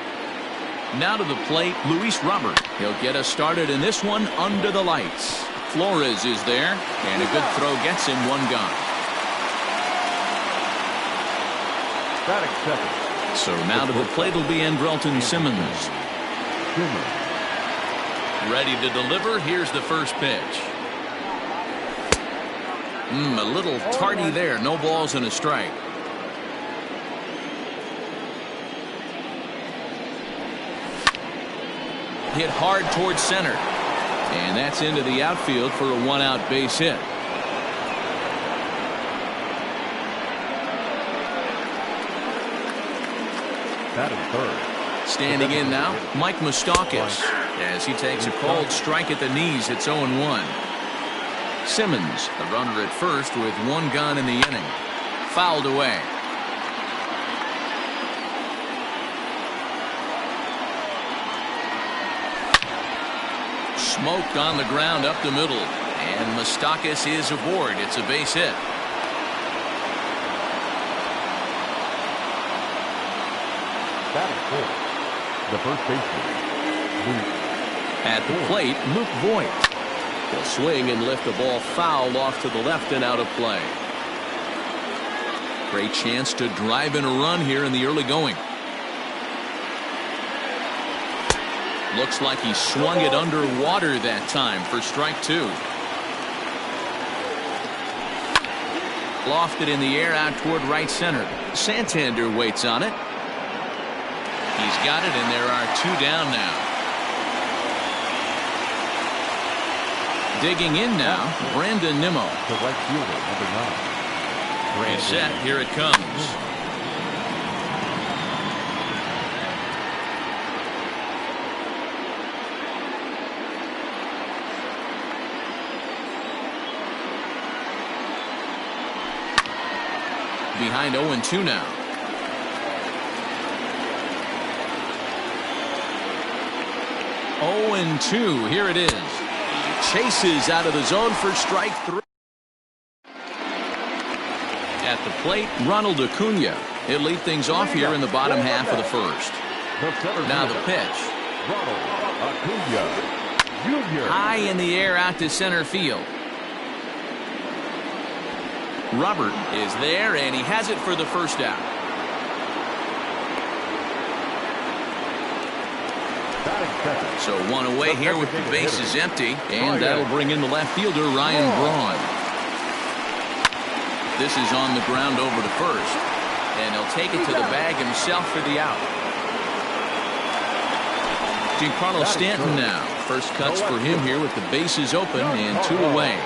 Now to the plate, Luis Robert. He'll get us started in this one under the lights. Flores is there, and a good throw gets him one gone. Batting second. So now to the plate will be Andrelton Simmons. Ready to deliver. Here's the first pitch. A little tardy there. No balls and a strike. Hit hard towards center. And that's into the outfield for a one-out base hit. Batting third. Standing in now, Mike Moustakas, as he takes a called strike at the knees. It's 0-1. Simmons, the runner at first with one gone in the inning. Fouled away. Smoked on the ground up the middle. And Moustakas is aboard. It's a base hit. Batting fourth. The first baseman, Luke. At the plate, Luke Voigt. He'll swing and lift the ball foul off to the left and out of play. Great chance to drive in a run here in the early going. Looks like he swung it underwater that time for strike two. Lofted in the air out toward right center. Santander waits on it. He's got it, and there are two down now. Digging in now, Brandon Nimmo. The right fielder, number 9. He's set. Here it comes. Behind 0-2 now. Oh, and 2. Here it is. Chases out of the zone for strike 3. At the plate, Ronald Acuna. He'll lead things off here in the bottom half of the first. Now the pitch. Ronald Acuna Jr. High in the air out to center field. Robert is there, and he has it for the first out. So one away here with the bases empty, and that'll bring in the left fielder, Ryan Braun. This is on the ground over to first, and he'll take it to the bag himself for the out. Giancarlo Stanton now. First cuts for him here with the bases open and two away.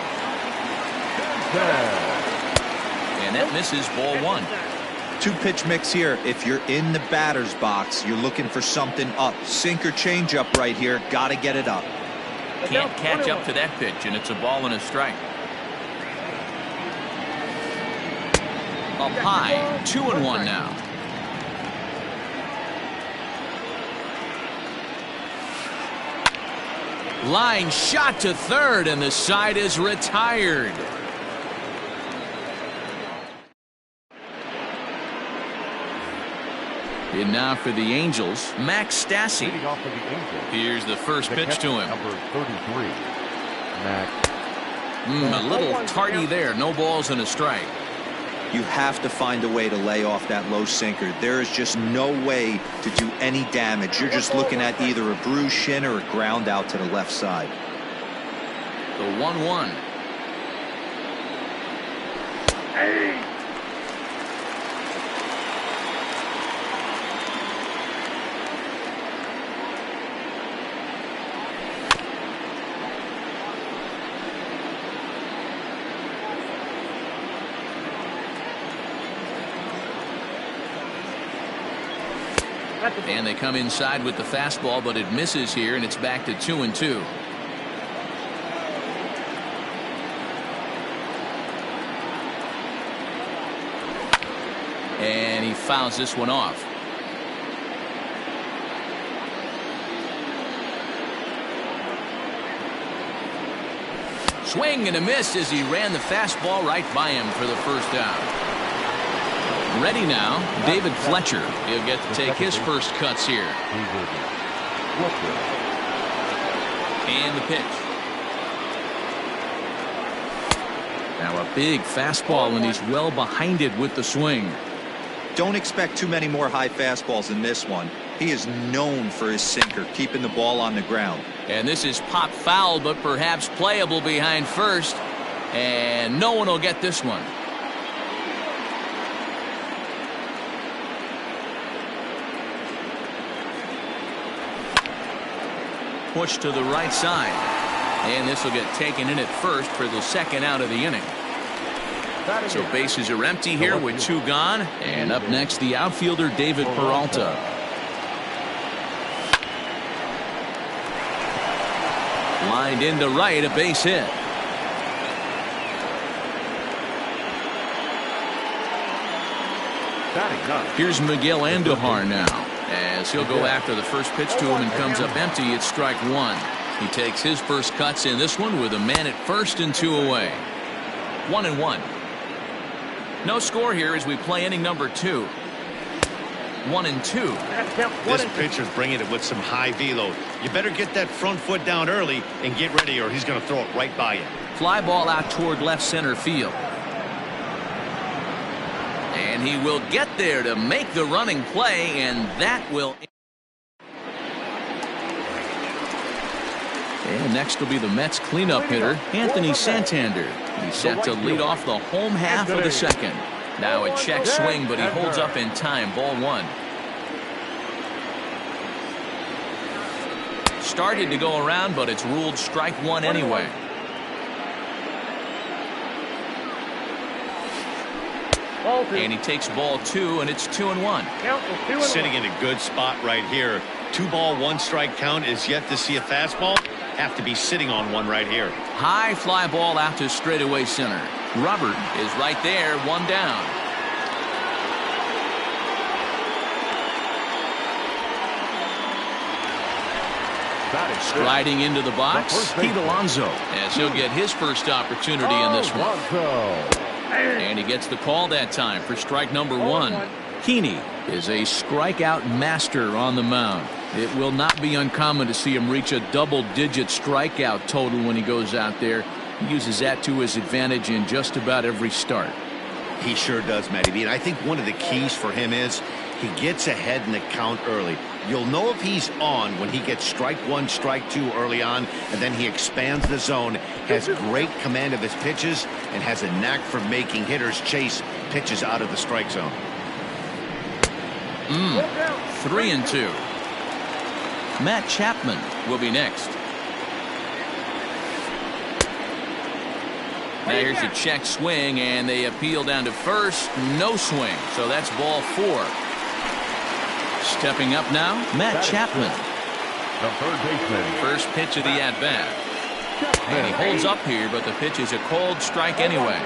And that misses ball one. Two-pitch mix here. If you're in the batter's box, you're looking for something up. Sink or change up right here. Got to get it up. Can't catch up to that pitch, and it's a ball and a strike. Up high, 2-1 now. Line shot to third, and the side is retired. And now for the Angels, Max Stassi. Here's the first pitch to him. Number 33, Max. A little tardy there. No balls and a strike. You have to find a way to lay off that low sinker. There is just no way to do any damage. You're just looking at either a bruised shin or a ground out to the left side. The 1-1. And they come inside with the fastball, but it misses here, and it's back to 2-2. And he fouls this one off. swing and a miss as he ran the fastball right by him for the first out. Ready now, David Fletcher. He'll get to take his first cuts here. And the pitch. Now a big fastball, and he's well behind it with the swing. Don't expect too many more high fastballs in this one. He is known for his sinker, keeping the ball on the ground. And this is pop foul, but perhaps playable behind first. And no one will get this one. Push to the right side. And this will get taken in at first for the second out of the inning. So bases are empty here with 2 gone. And up next, the outfielder, David Peralta. Lined into right, a base hit. Here's Miguel Andujar now, as he'll go after the first pitch to him and comes up empty. It's strike 1. He takes his first cuts in this one with a man at first and 2 away. 1-1. No score here as we play inning number 2. 1-2. This pitcher's bringing it with some high velo. You better get that front foot down early and get ready, or he's going to throw it right by you. Fly ball out toward left center field. And he will get there to make the running play, and that will. And next will be the Mets cleanup hitter, Anthony Santander. He's set to lead off the home half of the second. Now a check swing, but he holds up in time. Ball 1. Started to go around, but it's ruled strike 1 anyway. And he takes ball 2, and it's 2-1. Sitting in a good spot right here. 2-ball, 1-strike count is yet to see a fastball. Have to be sitting on one right here. High fly ball out to straightaway center. Robert is right there, 1 down. Striding into the box, Pete Alonso, as he'll get his first opportunity in this one. And he gets the call that time for strike number 1. Heaney is a strikeout master on the mound. It will not be uncommon to see him reach a double-digit strikeout total when he goes out there. He uses that to his advantage in just about every start. He sure does, Matty B. And I think one of the keys for him is he gets ahead in the count early. You'll know if he's on when he gets strike 1, strike 2 early on, and then he expands the zone, has great command of his pitches, and has a knack for making hitters chase pitches out of the strike zone. 3-2. Matt Chapman will be next. Now here's a check swing, and they appeal down to first. No swing, so that's ball 4. Stepping up now, Matt Chapman. The third baseman. First pitch of the at-bat. And he holds up here, but the pitch is a cold strike anyway.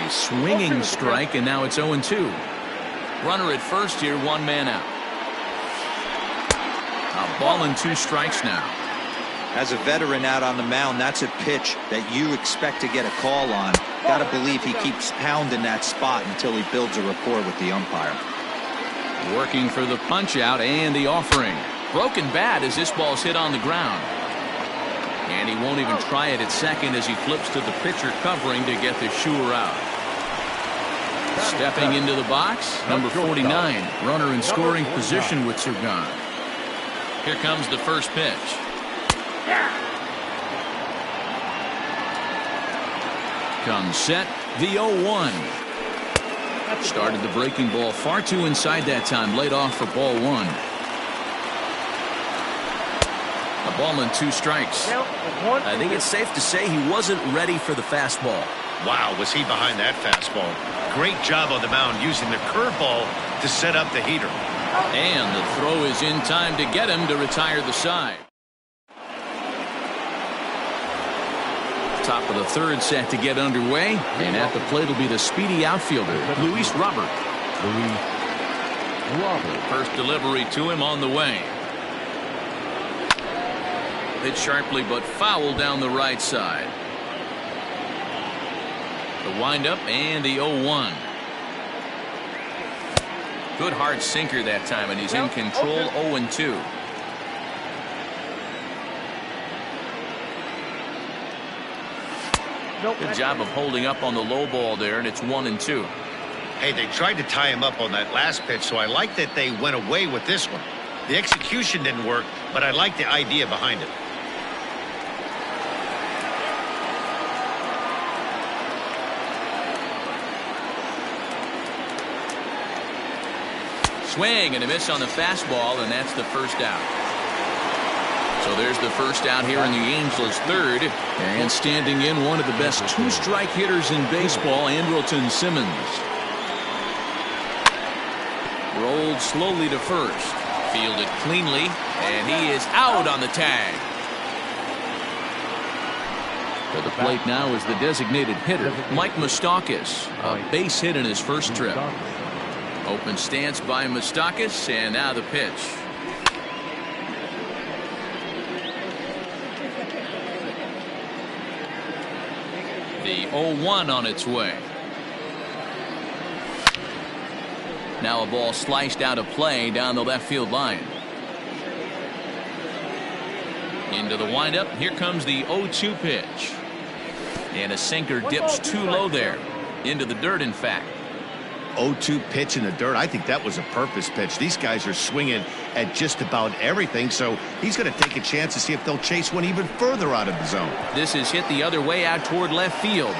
A swinging strike, and now it's 0-2. Runner at first here, 1 man out. A ball and 2 strikes now. As a veteran out on the mound, that's a pitch that you expect to get a call on. Got to believe he keeps pounding that spot until he builds a rapport with the umpire. Working for the punch out and the offering. Broken bat as this ball's hit on the ground. And he won't even try it at second as he flips to the pitcher covering to get the sure out. Stepping into the box, number 49, runner in scoring position with Sugan. Here comes the first pitch. Comes set, the 0-1. Started the breaking ball far too inside that time, laid off for ball 1. A ball and 2 strikes. I think it's safe to say he wasn't ready for the fastball. Wow, was he behind that fastball. Great job on the mound using the curveball to set up the heater. And the throw is in time to get him to retire the side. Top of the third set to get underway, and at the plate will be the speedy outfielder, Luis Robert. First delivery to him on the way. hit sharply but foul down the right side. The windup and the 0-1. Good hard sinker that time, and he's in control. 0-2. Good job of holding up on the low ball there, and it's 1-2. Hey, they tried to tie him up on that last pitch, so I like that they went away with this one. The execution didn't work, but I like the idea behind it. Swing and a miss on the fastball, and that's the first out. So there's the first out here in the Angels' third. And standing in, one of the best two-strike hitters in baseball, Andrelton Simmons. Rolled slowly to first. Fielded cleanly, and he is out on the tag. To the plate now is the designated hitter, Mike Moustakas. A base hit in his first trip. Open stance by Moustakas, and now the pitch. The 0-1 on its way. Now a ball sliced out of play down the left field line. Into the windup. Here comes the 0-2 pitch. And a sinker dips too low there. Into the dirt, in fact. 0-2 pitch in the dirt. I think that was a purpose pitch. These guys are swinging at just about everything, so he's going to take a chance to see if they'll chase one even further out of the zone. This is hit the other way out toward left field.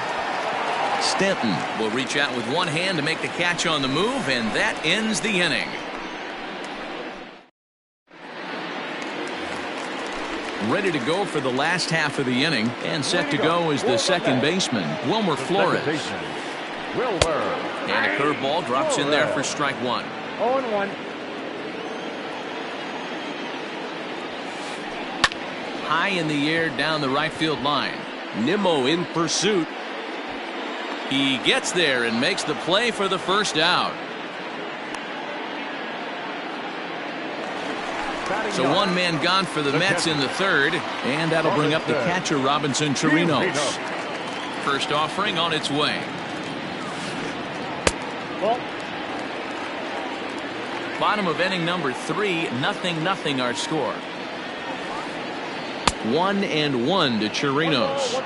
Stanton will reach out with one hand to make the catch on the move, and that ends the inning. Ready to go for the last half of the inning, and set to go is the second baseman, Wilmer Flores. And a curveball drops in there for strike one. 0-1. High in the air down the right field line. Nimmo in pursuit. He gets there and makes the play for the first out. So one man gone for the Mets in the third, and that'll bring up the catcher, Robinson Chirinos. First offering on its way. Bottom of inning number 3, 0-0 our score. 1-1 to Chirinos.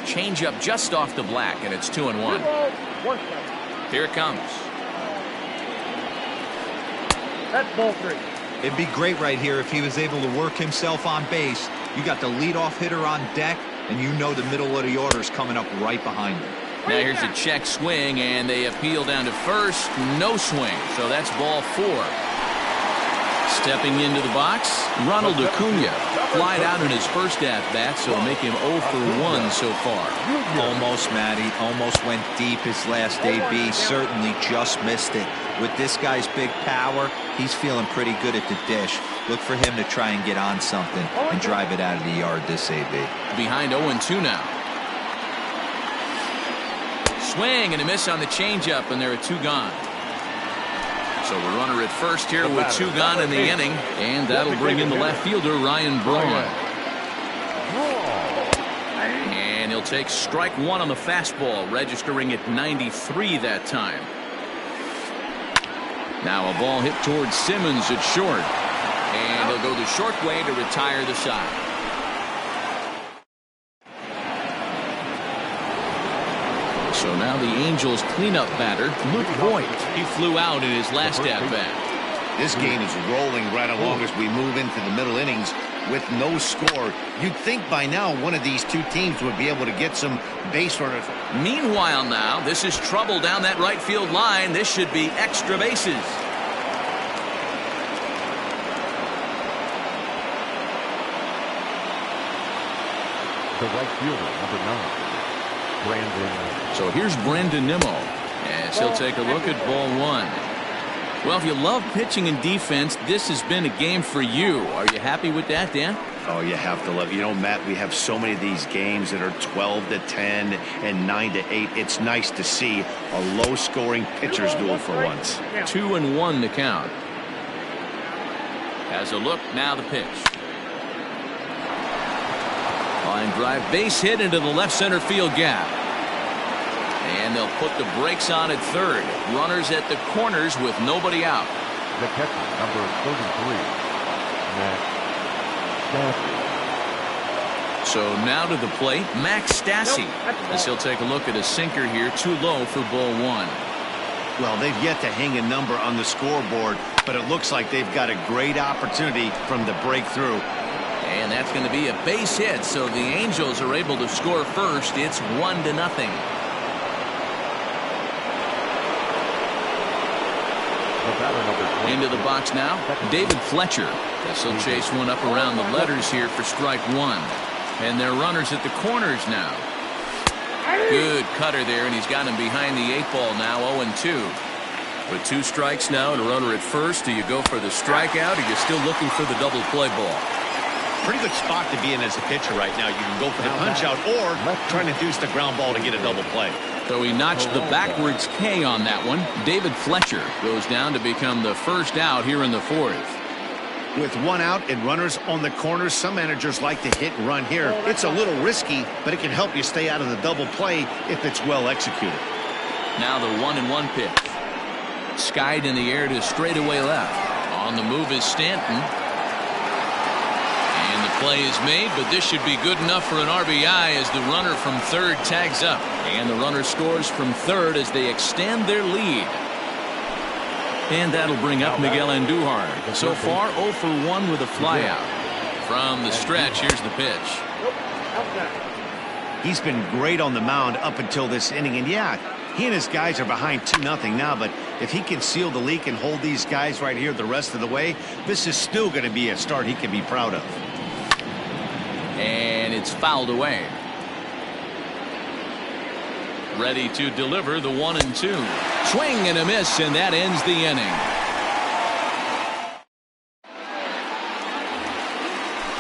Change up just off the black, and it's 2-1. Here it comes. That's ball 3. It'd be great right here if he was able to work himself on base. You got the leadoff hitter on deck, and you know the middle of the order is coming up right behind him. Now here's a check swing, and they appeal down to first. No swing, so that's ball 4. Stepping into the box, Ronald Acuna. Flied out in his first at-bat, so make him 0 for 1 so far. Almost, Matty. Almost went deep his last AB. Certainly just missed it. With this guy's big power, he's feeling pretty good at the dish. Look for him to try and get on something and drive it out of the yard this AB. Behind 0-2 now. Swing and a miss on the changeup, and there are 2 gone. So a runner at first here with 2 gone in the inning, and that'll bring in the left fielder, Ryan Braun. And he'll take strike 1 on the fastball, registering at 93 that time. Now a ball hit towards Simmons at short, and he'll go the short way to retire the side. So now the Angels cleanup batter, Luke Voigt. He flew out in his last at-bat. This game is rolling right along as we move into the middle innings with no score. You'd think by now one of these two teams would be able to get some base runners. Meanwhile now, this is trouble down that right field line. This should be extra bases. The right fielder, number 9. Brandon. So here's Brandon Nimmo as he'll take a look at ball 1. Well, if you love pitching and defense, this has been a game for you. Are you happy with that, Dan? Oh, you have to love it. You know, Matt, we have so many of these games that are 12-10 and 9-8. It's nice to see a low-scoring pitcher's duel for once. 2-1 the count. Has a look, now the pitch. Line drive, base hit into the left center field gap. And they'll put the brakes on at third. Runners at the corners with nobody out. The catcher, number 33, Max. So now to the plate, Max Stassi, as he'll take a look at a sinker here, too low for ball one. Well, they've yet to hang a number on the scoreboard, but it looks like they've got a great opportunity from the breakthrough. And that's going to be a base hit, so the Angels are able to score first. It's 1-0. Into the box now, David Fletcher. This will chase one up around the letters here for strike one. And they're runners at the corners now. Good cutter there, and he's got him behind the 8-ball now, 0-2. With 2 strikes now and a runner at first, do you go for the strikeout, or are you still looking for the double play ball? Pretty good spot to be in as a pitcher right now. You can go for the punch out or try to induce the ground ball to get a double play. So he notched the backwards K on that one. David Fletcher goes down to become the first out here in the 4th. With 1 out and runners on the corners, some managers like to hit and run here. It's a little risky, but it can help you stay out of the double play if it's well executed. Now the 1-1 pitch. Skied in the air to straightaway left. On the move is Stanton. And the play is made, but this should be good enough for an RBI as the runner from third tags up. And the runner scores from third as they extend their lead. And that'll bring up Miguel Andujar. So far, 0 for 1 with a flyout. From the stretch, here's the pitch. He's been great on the mound up until this inning. And yeah, he and his guys are behind 2-0 now. But if he can seal the leak and hold these guys right here the rest of the way, this is still going to be a start he can be proud of. And it's fouled away. Ready to deliver the 1-2. Swing and a miss, and that ends the inning.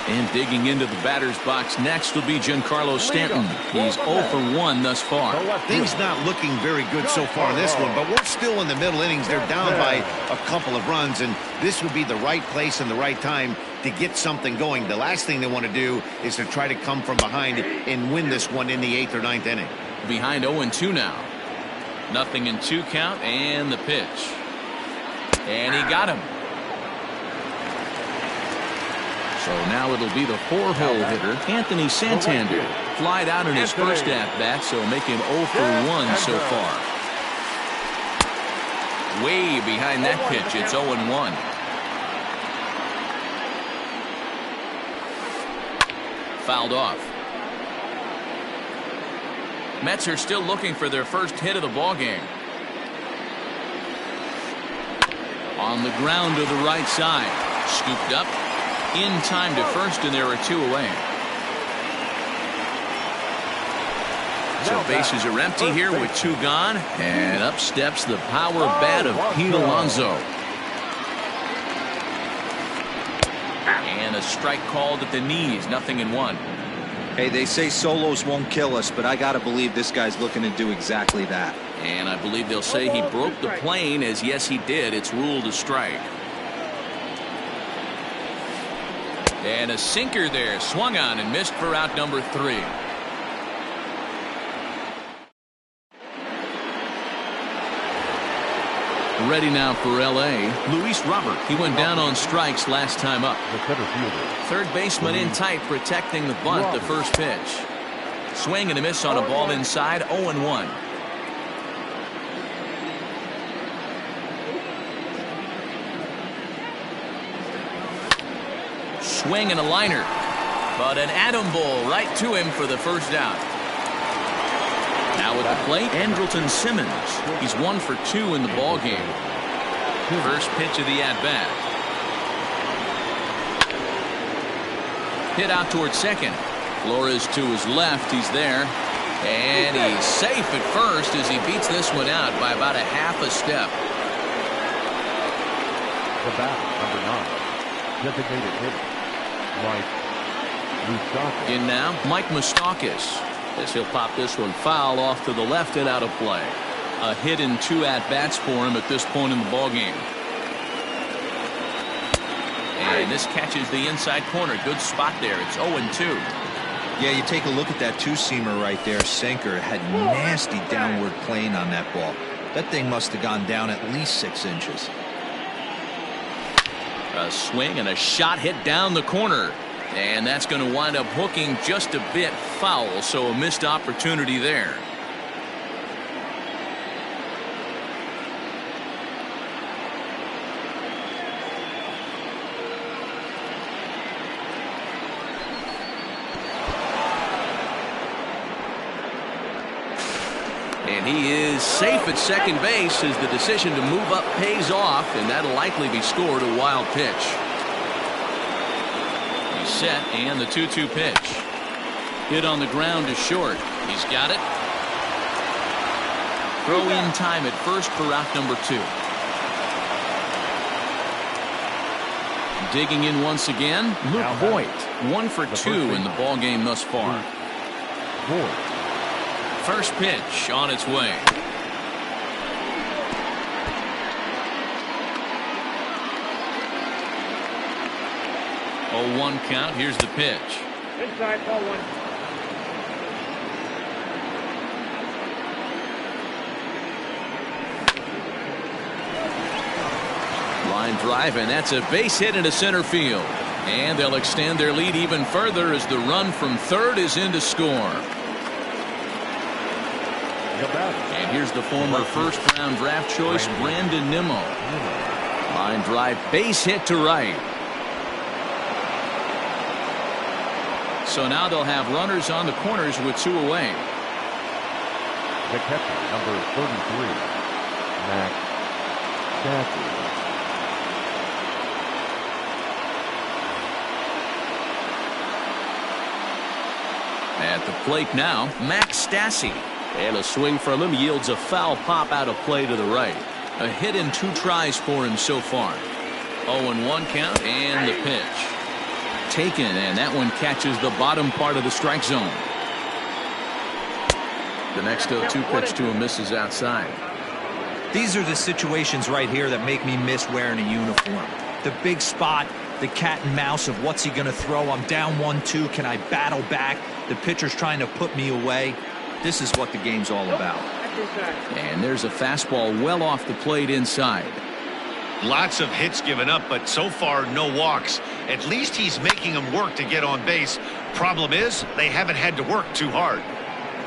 And digging into the batter's box next will be Giancarlo Stanton. He's 0 for 1 thus far. Things not looking very good so far in this one, but we're still in the middle innings. They're down by a couple of runs, and this would be the right place and the right time to get something going. The last thing they want to do is to try to come from behind and win this one in the 8th or 9th inning. Behind 0-2 now. 0-2 count, and the pitch. And he got him. So now it'll be the 4-hole hitter, Anthony Santander. Flied out in his first at-bat, so make him 0 for 1 so far. Way behind that pitch, it's 0-1. Fouled off. Mets are still looking for their first hit of the ballgame. On the ground to the right side. Scooped up. In time to first, and there are 2 away. So bases are empty here with 2 gone. And up steps the power bat of Pete Alonso. And a strike called at the knees. 0-1. Hey, they say solos won't kill us, but I gotta believe this guy's looking to do exactly that. And I believe they'll say he broke the plane, as yes he did. It's ruled a strike. And a sinker there, swung on and missed for out number 3. Ready now for L.A. Luis Robert. He went down on strikes last time up. Third baseman in tight, protecting the bunt, the first pitch. Swing and a miss on a ball inside, 0-1. Swing and a liner, but an atom ball right to him for the first out. Now at the plate, Andrelton Simmons. He's 1 for 2 in the ball game. First pitch of the at-bat. Hit out towards second. Flores to his left. He's there, and he's safe at first as he beats this one out by about a half a step. The batter, number 9. Designated hitter, Mike Moustakas. In now, Mike Moustakas. As he'll pop this one foul off to the left and out of play. A hit and 2 at-bats for him at this point in the ballgame. And this catches the inside corner. Good spot there. It's 0-2. Yeah, you take a look at that two-seamer right there. Sinker had nasty downward plane on that ball. That thing must have gone down at least 6 inches. A swing and a shot hit down the corner. And that's going to wind up hooking just a bit foul, so a missed opportunity there. And he is safe at second base as the decision to move up pays off, and that'll likely be scored a wild pitch. He's set, and the 2-2 pitch. Hit on the ground to short. He's got it. Throw in time at first for out number 2. Digging in once again, Luke Voigt. 1 for 2 in the ball game thus far. First pitch on its way. Oh, 1 count. Here's the pitch. Inside, ball 1. Line drive, and that's a base hit into center field. And they'll extend their lead even further as the run from third is in to score. And here's the former first-round draft choice, Brandon Nimmo. Line drive, base hit to right. So now they'll have runners on the corners with 2 away. The catcher, number 33, Max Stassi. At the plate now, Max Stassi. And a swing from him yields a foul pop out of play to the right. A hit in 2 tries for him so far. 0-1 count, and the pitch. Taken, and that one catches the bottom part of the strike zone. The next 0-2 pitch to him misses outside. These are the situations right here that make me miss wearing a uniform. The big spot, the cat and mouse of what's he going to throw. I'm down 1-2. Can I battle back? The pitcher's trying to put me away. This is what the game's all about. And there's a fastball well off the plate inside. Lots of hits given up, but so far no walks. At least he's making them work to get on base. Problem is, they haven't had to work too hard.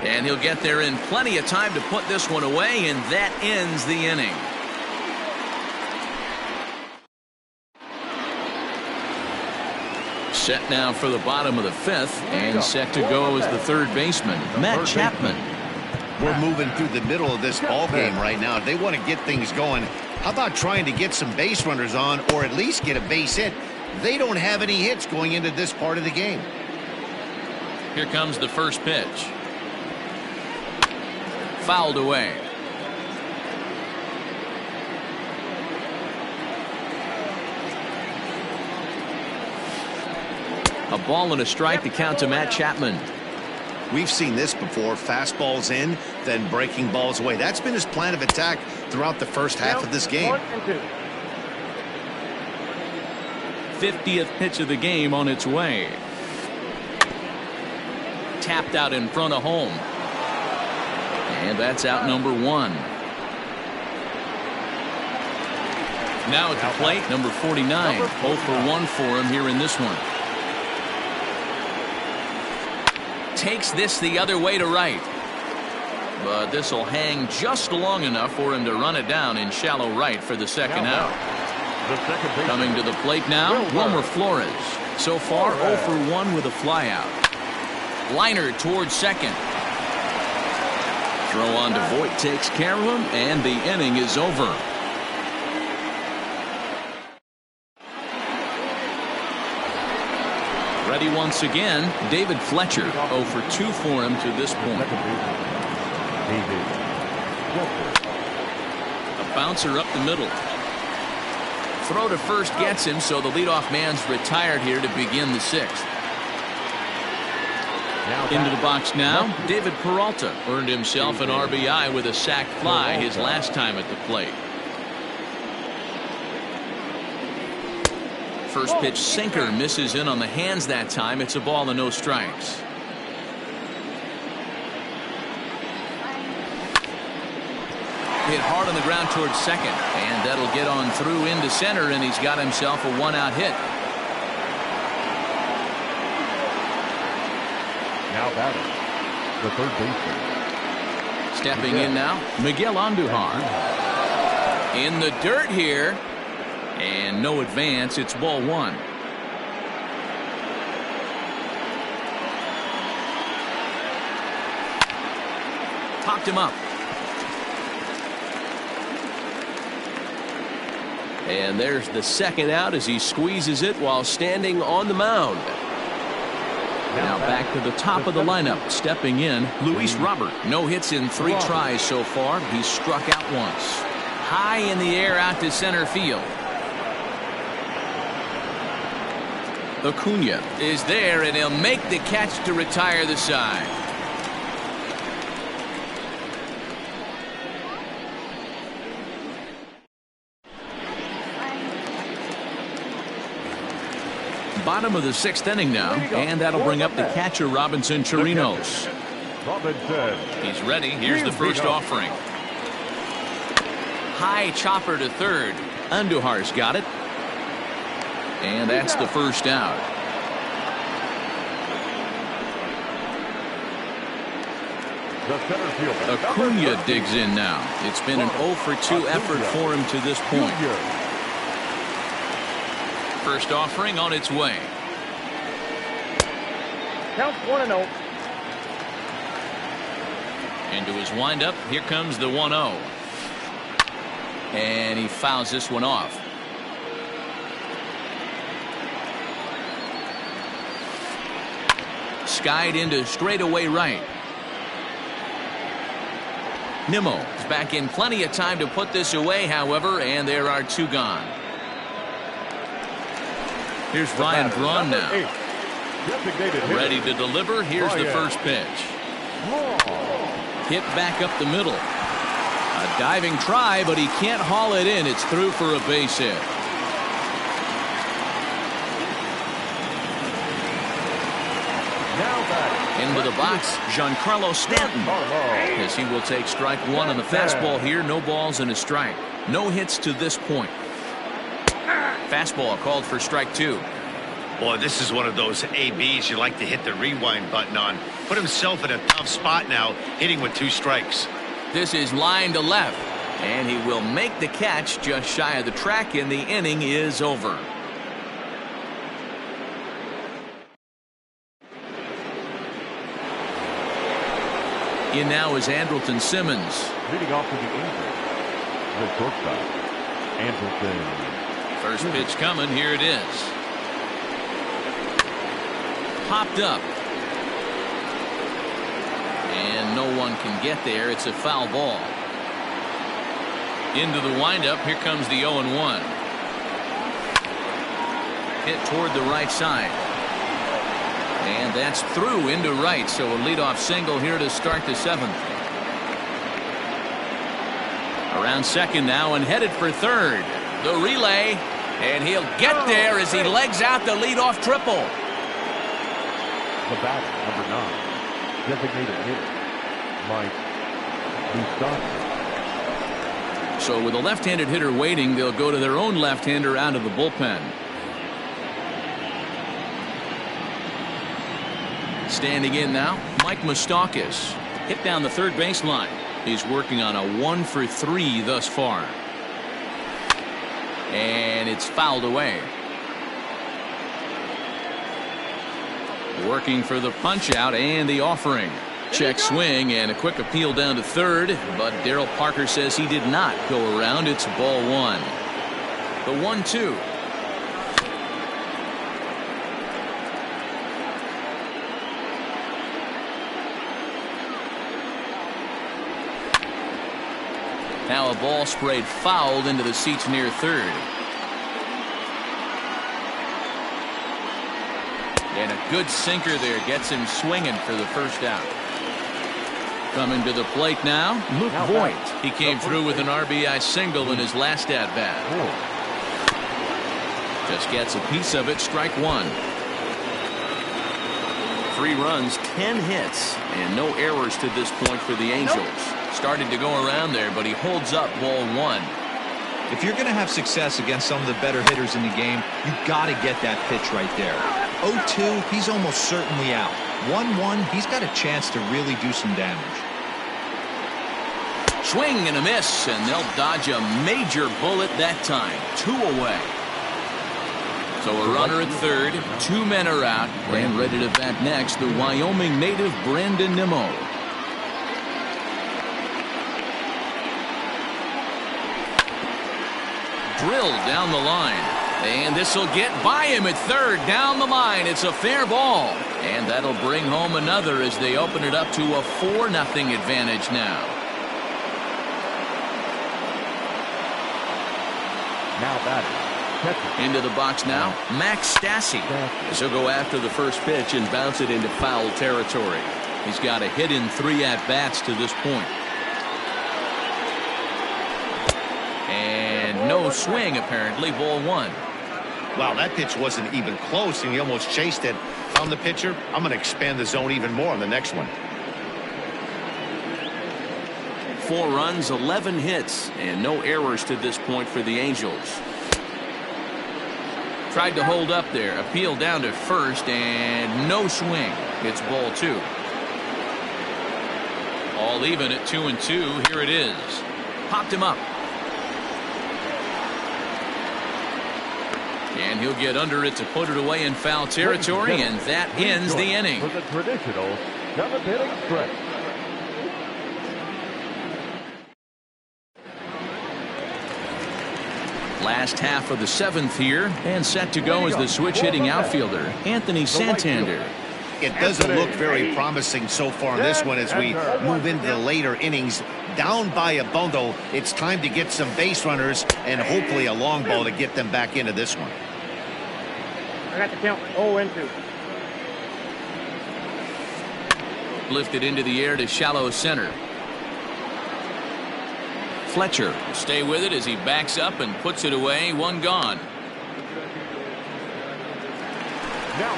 And he'll get there in plenty of time to put this one away, and that ends the inning. Set now for the bottom of the 5th, and set to go as the third baseman, Matt Chapman. We're moving through the middle of this ball game right now. If they want to get things going, how about trying to get some base runners on, or at least get a base hit? They don't have any hits going into this part of the game. Here comes the first pitch. Fouled away. A ball and a strike to count to Matt Chapman. We've seen this before. Fastballs in, then breaking balls away. That's been his plan of attack throughout the first half of this game. 50th pitch of the game on its way. Tapped out in front of home. And that's out number 1. Now at the plate, number 49. 0 for 1 for him here in this one. Takes this the other way to right. But this will hang just long enough for him to run it down in shallow right for the second out. Coming to the plate now, Wilmer Flores. So far 0 for 1 with a flyout. Liner towards second. Throw on to Voigt takes care of him, and the inning is over. Ready once again, David Fletcher. 0 for 2 for him to this point. A bouncer up the middle. Throw to first gets him, so the leadoff man's retired here to begin the sixth. Into the box now, David Peralta earned himself an RBI with a sac fly his last time at the plate. First pitch sinker misses in on the hands that time. It's a ball and no strikes. Hit hard on the ground towards second, and that'll get on through into center, and he's got himself a one-out hit. Now batting, the third baseman. Stepping in now, Miguel Andujar. In the dirt here, and no advance. It's ball one. Popped him up. And there's the second out as he squeezes it while standing on the mound. Now back to the top of the lineup. Stepping in, Luis Robert. No hits in 3 tries so far. He's struck out once. High in the air out to center field. Acuna is there, and he'll make the catch to retire the side. Bottom of the 6th inning now, and that'll bring up the catcher Robinson Chirinos. He's ready. Here's the first offering. High chopper to third. Andujar's got it. And that's the first out. Acuna digs in now. It's been an 0 for 2 effort for him to this point. First offering on its way. Count 1-0. Into his windup. Here comes the 1-0. And he fouls this one off. Skied into straightaway right. Nimmo is back in plenty of time to put this away, however, and there are 2 gone. Here's Ryan Braun now. Ready to deliver. Here's the first pitch. Hit back up the middle. A diving try, but he can't haul it in. It's through for a base hit. Into the box, Giancarlo Stanton, as he will take strike 1 on the fastball here. No balls and a strike. No hits to this point. Fastball called for strike 2. Boy, this is one of those ABs you like to hit the rewind button on. Put himself in a tough spot now, hitting with 2 strikes. This is line to left, and he will make the catch just shy of the track, and the inning is over. In now is Andrelton Simmons. Leading off to the Angels, the shortstop, Andrelton. First pitch coming. Here it is. Popped up. And no one can get there. It's a foul ball. Into the windup. Here comes the 0-1. Hit toward the right side. And that's through into right. So a leadoff single here to start the 7th. Around second now and headed for third. The relay. And he'll get there as he legs out the leadoff triple. The batter, number 9, designated hitter, Mike. So with a left-handed hitter waiting, they'll go to their own left-hander out of the bullpen. Standing in now, Mike Moustakas. Hit down the third baseline. He's working on a 1 for 3 thus far. And it's fouled away. Working for the punch out and the offering. Check swing and a quick appeal down to third, but Darryl Parker says he did not go around. It's ball 1. The 1-2. Now a ball sprayed fouled into the seats near third. And a good sinker there gets him swinging for the first out. Coming to the plate now, Luke Voigt. He came through with an RBI single in his last at-bat. Just gets a piece of it, strike one. 3 runs, 10 hits, and no errors to this point for the Angels. Started to go around there, but he holds up ball 1. If you're going to have success against some of the better hitters in the game, you've got to get that pitch right there. 0-2, he's almost certainly out. 1-1, he's got a chance to really do some damage. Swing and a miss, and they'll dodge a major bullet that time. 2 away. So a runner at third, 2 men are out, and ready to bat next, the Wyoming native Brandon Nimmo. Drilled down the line, and this will get by him at third. Down the line, it's a fair ball, and that'll bring home another as they open it up to a 4-0 advantage now. Now batting. Into the box now, Max Stassi. He'll go after the first pitch and bounce it into foul territory. He's got a hit in 3 at-bats to this point. And no swing, apparently, ball 1. Wow, that pitch wasn't even close, and he almost chased it. Found the pitcher. I'm going to expand the zone even more on the next one. 4 runs, 11 hits, and no errors to this point for the Angels. Tried to hold up there, appeal down to first, and no swing. It's ball 2. All even at 2-2. Here it is. Popped him up. And he'll get under it to put it away in foul territory, and that ends the inning. For the traditional 7th inning stretch. Last half of the 7th here, and set to go is the switch-hitting outfielder, Anthony Santander. It doesn't look very promising so far in this one as we move into the later innings. Down by a bundle, it's time to get some base runners and hopefully a long ball to get them back into this one. I got the count 0-2. Lifted into the air to shallow center. Fletcher will stay with it as he backs up and puts it away. 1 gone.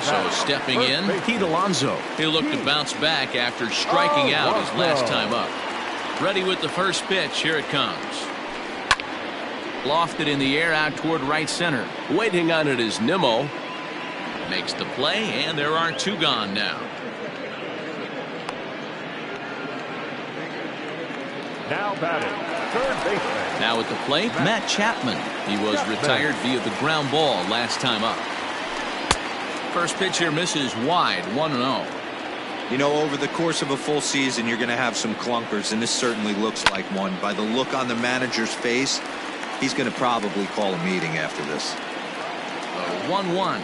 So stepping in, Pete Alonso. He'll look to bounce back after striking out his last time up. Ready with the first pitch. Here it comes. Lofted in the air out toward right center. Waiting on it is Nimmo. Makes the play, and there are 2 gone now. Now batting. Third baseman. Now at the plate, Matt Chapman. He was retired via the ground ball last time up. First pitch here misses wide, 1-0. You know, over the course of a full season, you're going to have some clunkers, and this certainly looks like one. By the look on the manager's face, he's going to probably call a meeting after this. 1-1.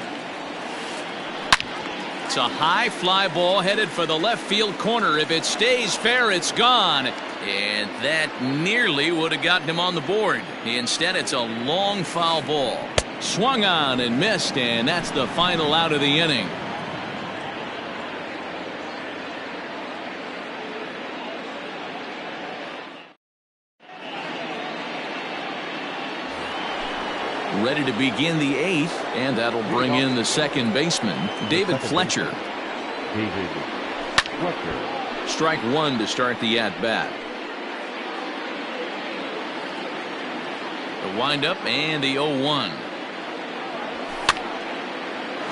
It's a high fly ball headed for the left field corner. If it stays fair, it's gone. And that nearly would have gotten him on the board. Instead, it's a long foul ball. Swung on and missed, and that's the final out of the inning. Ready to begin the 8th, and that'll bring in the second baseman, David Fletcher. Strike 1 to start the at-bat. The windup and the 0-1.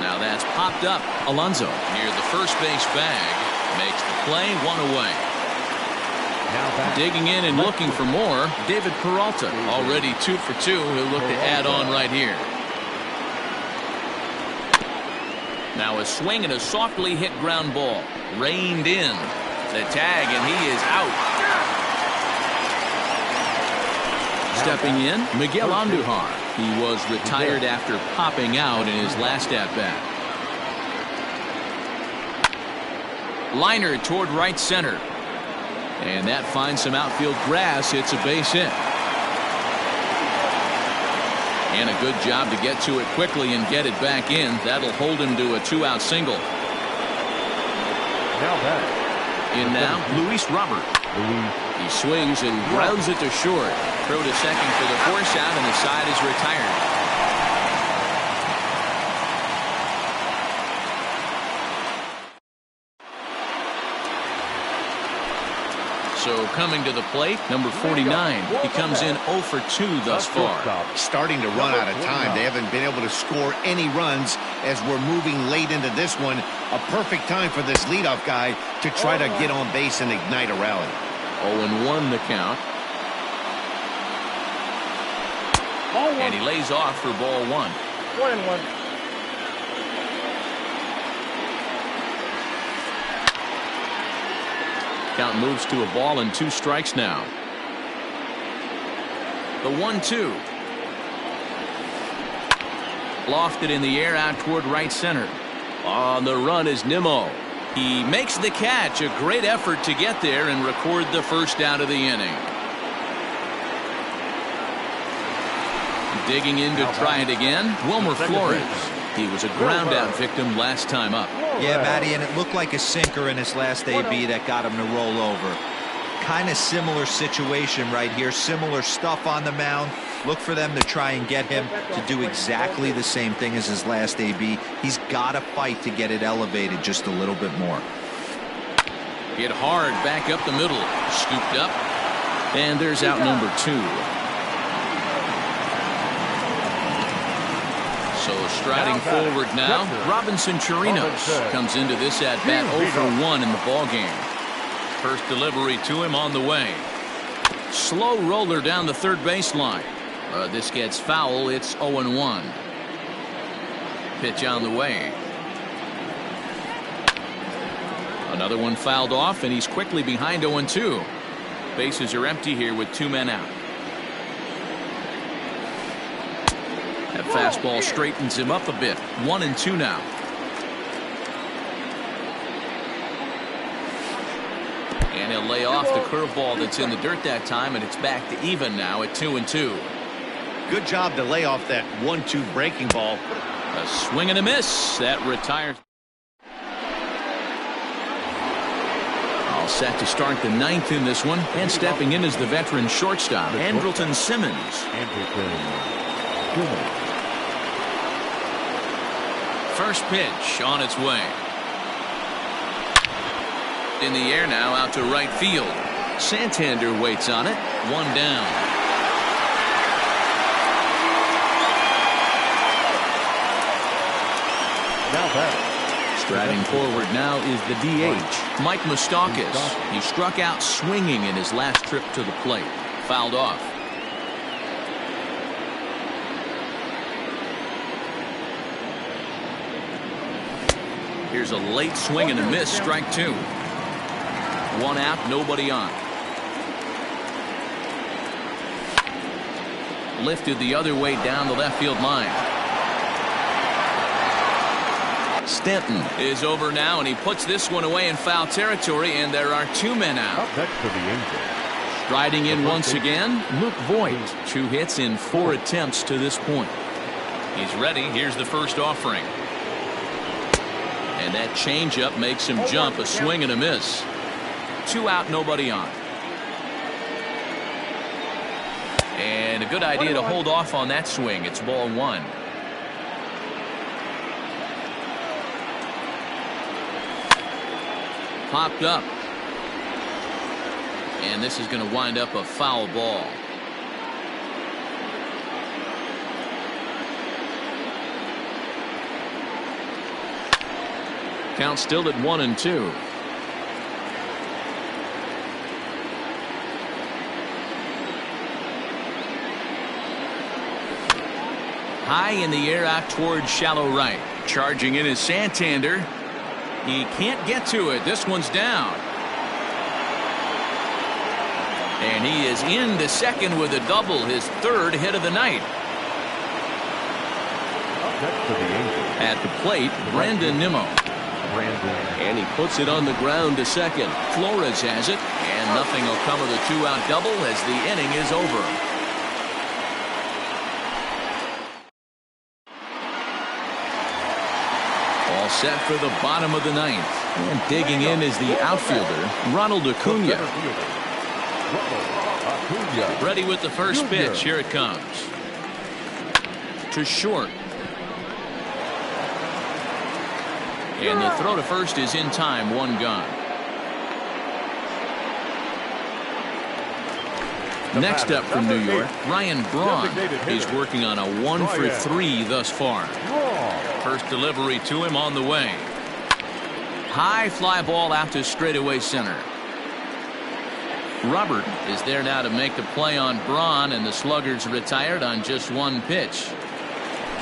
Now that's popped up. Alonso near the first base bag makes the play, 1 away. Digging in and looking for more, David Peralta, already 2 for 2. He'll look to add on right here. Now a swing and a softly hit ground ball. Reined in. The tag, and he is out. Stepping in, Miguel Andujar. He was retired after popping out in his last at-bat. Liner toward right center. And that finds some outfield grass. It's a base hit. And a good job to get to it quickly and get it back in. That'll hold him to a 2-out single. Now back. In now, Luis Robert. He swings and grounds it to short. Throw to second for the force out, and the side is retired. So coming to the plate, number 49. He comes in 0 for 2 thus far. Starting to run out of time. They haven't been able to score any runs as we're moving late into this one. A perfect time for this leadoff guy to try to get on base and ignite a rally. 0-1 the count. And he lays off for ball 1. 1-1. Count moves to a ball and 2 strikes now. The 1-2. Lofted in the air out toward right center. On the run is Nimmo. He makes the catch. A great effort to get there and record the first out of the inning. Digging in to try it again, Wilmer Flores. He was a ground out victim last time up. Yeah, Matty, and it looked like a sinker in his last AB that got him to roll over. Kind of similar situation right here. Similar stuff on the mound. Look for them to try and get him to do exactly the same thing as his last AB. He's got to fight to get it elevated just a little bit more. Hit hard back up the middle. Scooped up. And there's out number 2. So striding forward now, Robinson Chirinos comes into this at-bat 0 for 1 in the ballgame. First delivery to him on the way. Slow roller down the third baseline. This gets foul. It's 0-1. Pitch on the way. Another one fouled off, and he's quickly behind 0-2. Bases are empty here with 2 men out. That fastball straightens him up a bit. 1-2 now. And he'll lay off the curveball that's in the dirt that time, and it's back to even now at 2-2. Good job to lay off that 1-2 breaking ball. A swing and a miss. That retires. All set to start the 9th in this one. And stepping in is the veteran shortstop, Andrelton Simmons. First pitch on its way. In the air now, out to right field. Santander waits on it. 1 down. Striding forward now is the DH, Mike Moustakas. He struck out swinging in his last trip to the plate. Fouled off. Here's a late swing and a miss. Strike 2. 1 out, nobody on. Lifted the other way down the left field line. Stanton is over now, and he puts this one away in foul territory, and there are 2 men out. Striding in once again, Luke Voigt. 2 hits in 4 attempts to this point. He's ready. Here's the first offering. And that changeup makes him jump. A swing and a miss. 2 out, nobody on. And a good idea to hold off on that swing. It's ball 1. Popped up. And this is going to wind up a foul ball. Count still at 1-2. High in the air out towards shallow right. Charging in is Santander. He can't get to it. This one's down. And he is in the second with a double, his 3rd hit of the night. At the plate, Brandon Nimmo. And he puts it on the ground to second. Flores has it, and nothing will come of the 2-out double as the inning is over. set for the bottom of the ninth. And digging in is the outfielder, Ronald Acuna. Ready with the first pitch. Here it comes. To short. And the throw to first is in time. One gone. Next up from New York, Ryan Braun is working on a 1-for-3 thus far. First delivery to him on the way. High fly ball out to straightaway center. Robert is there now to make the play on Braun, and the Sluggers retired on just one pitch.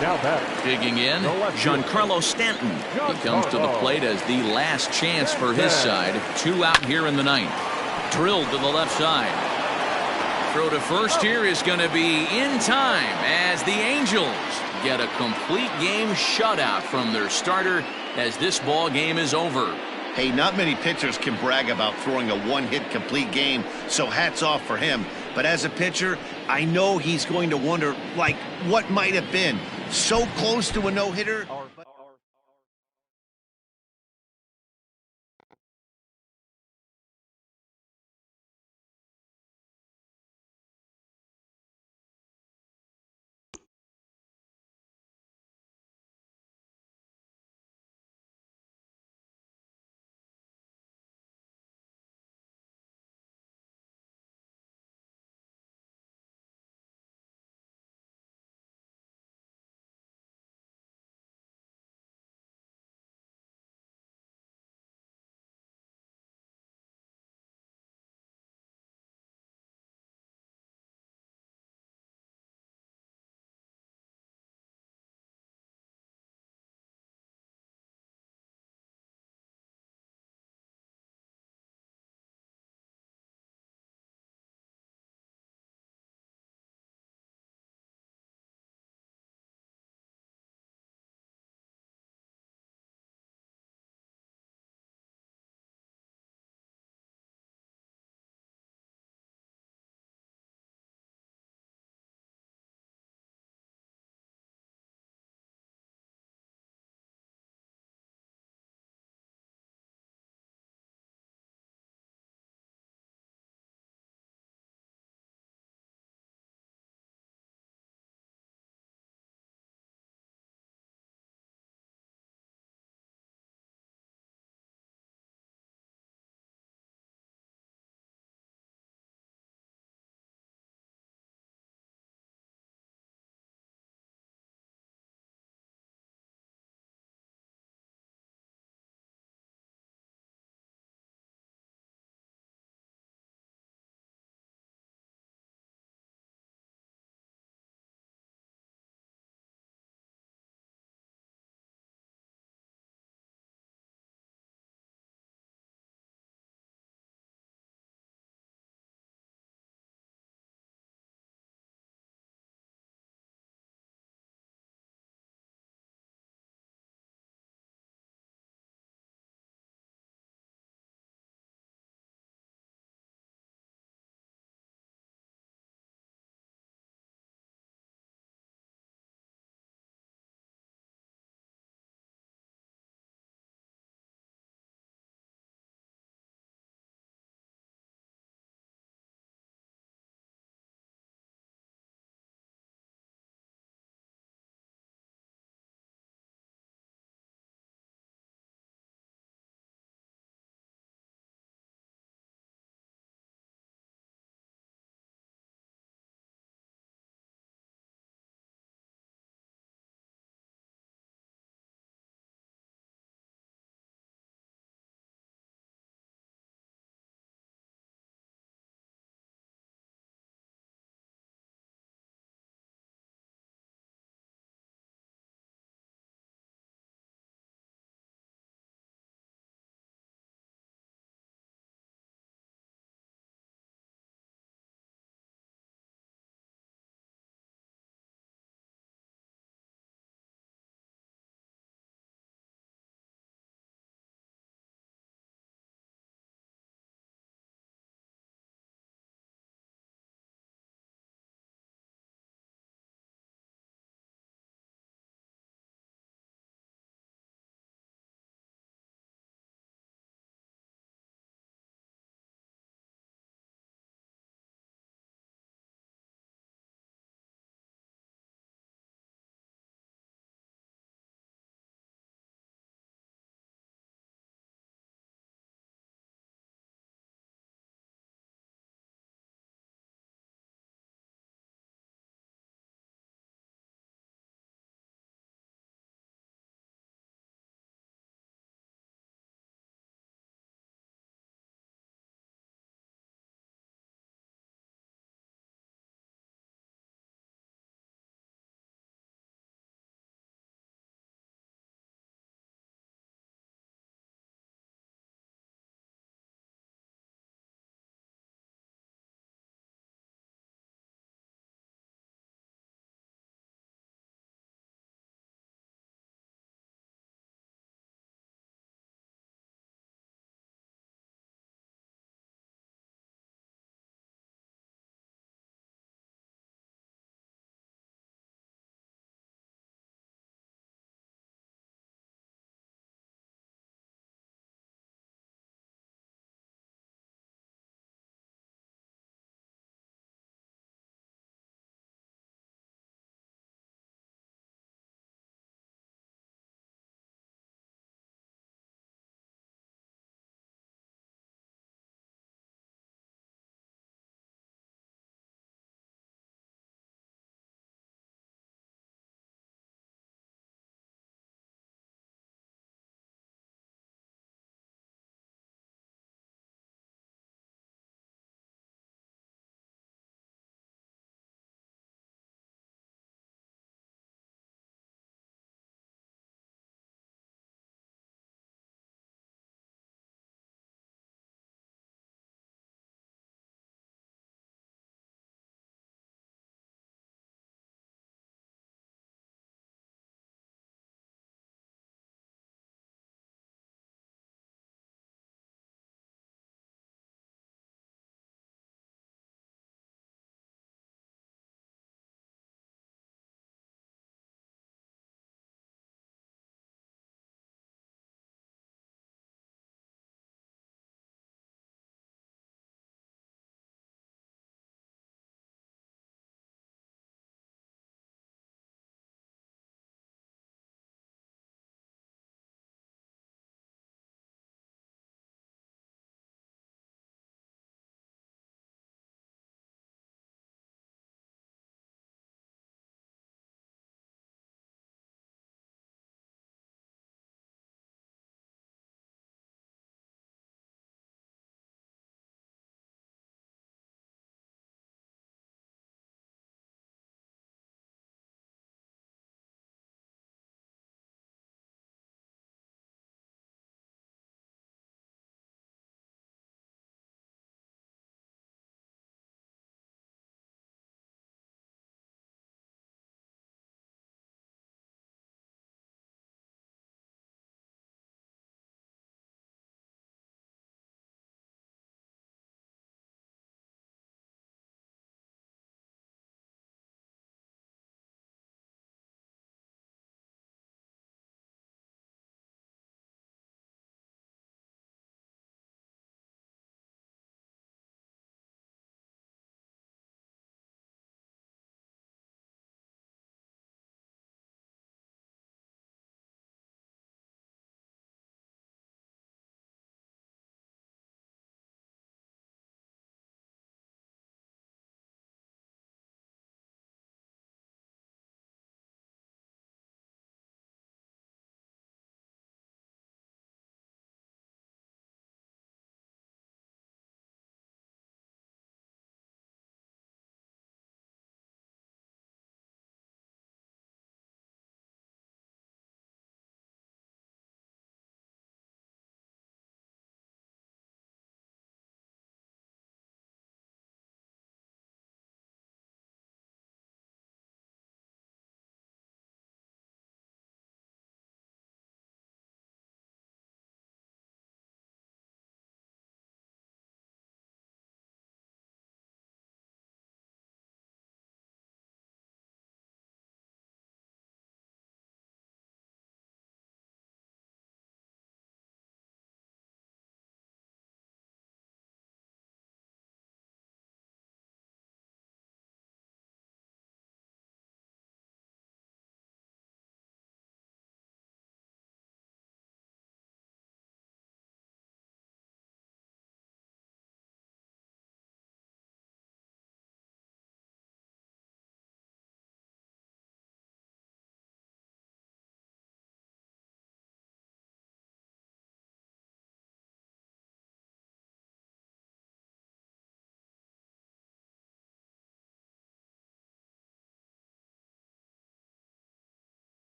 Now back. Digging in, Giancarlo Stanton. He comes to the plate as the last chance for his side. 2 out here in the ninth. Drilled to the left side. Throw to first here is going to be in time as the Angels get a complete game shutout from their starter as this ball game is over. Hey, not many pitchers can brag about throwing a one-hit complete game, so hats off for him. But as a pitcher, I know he's going to wonder, like, what might have been. So close to a no-hitter.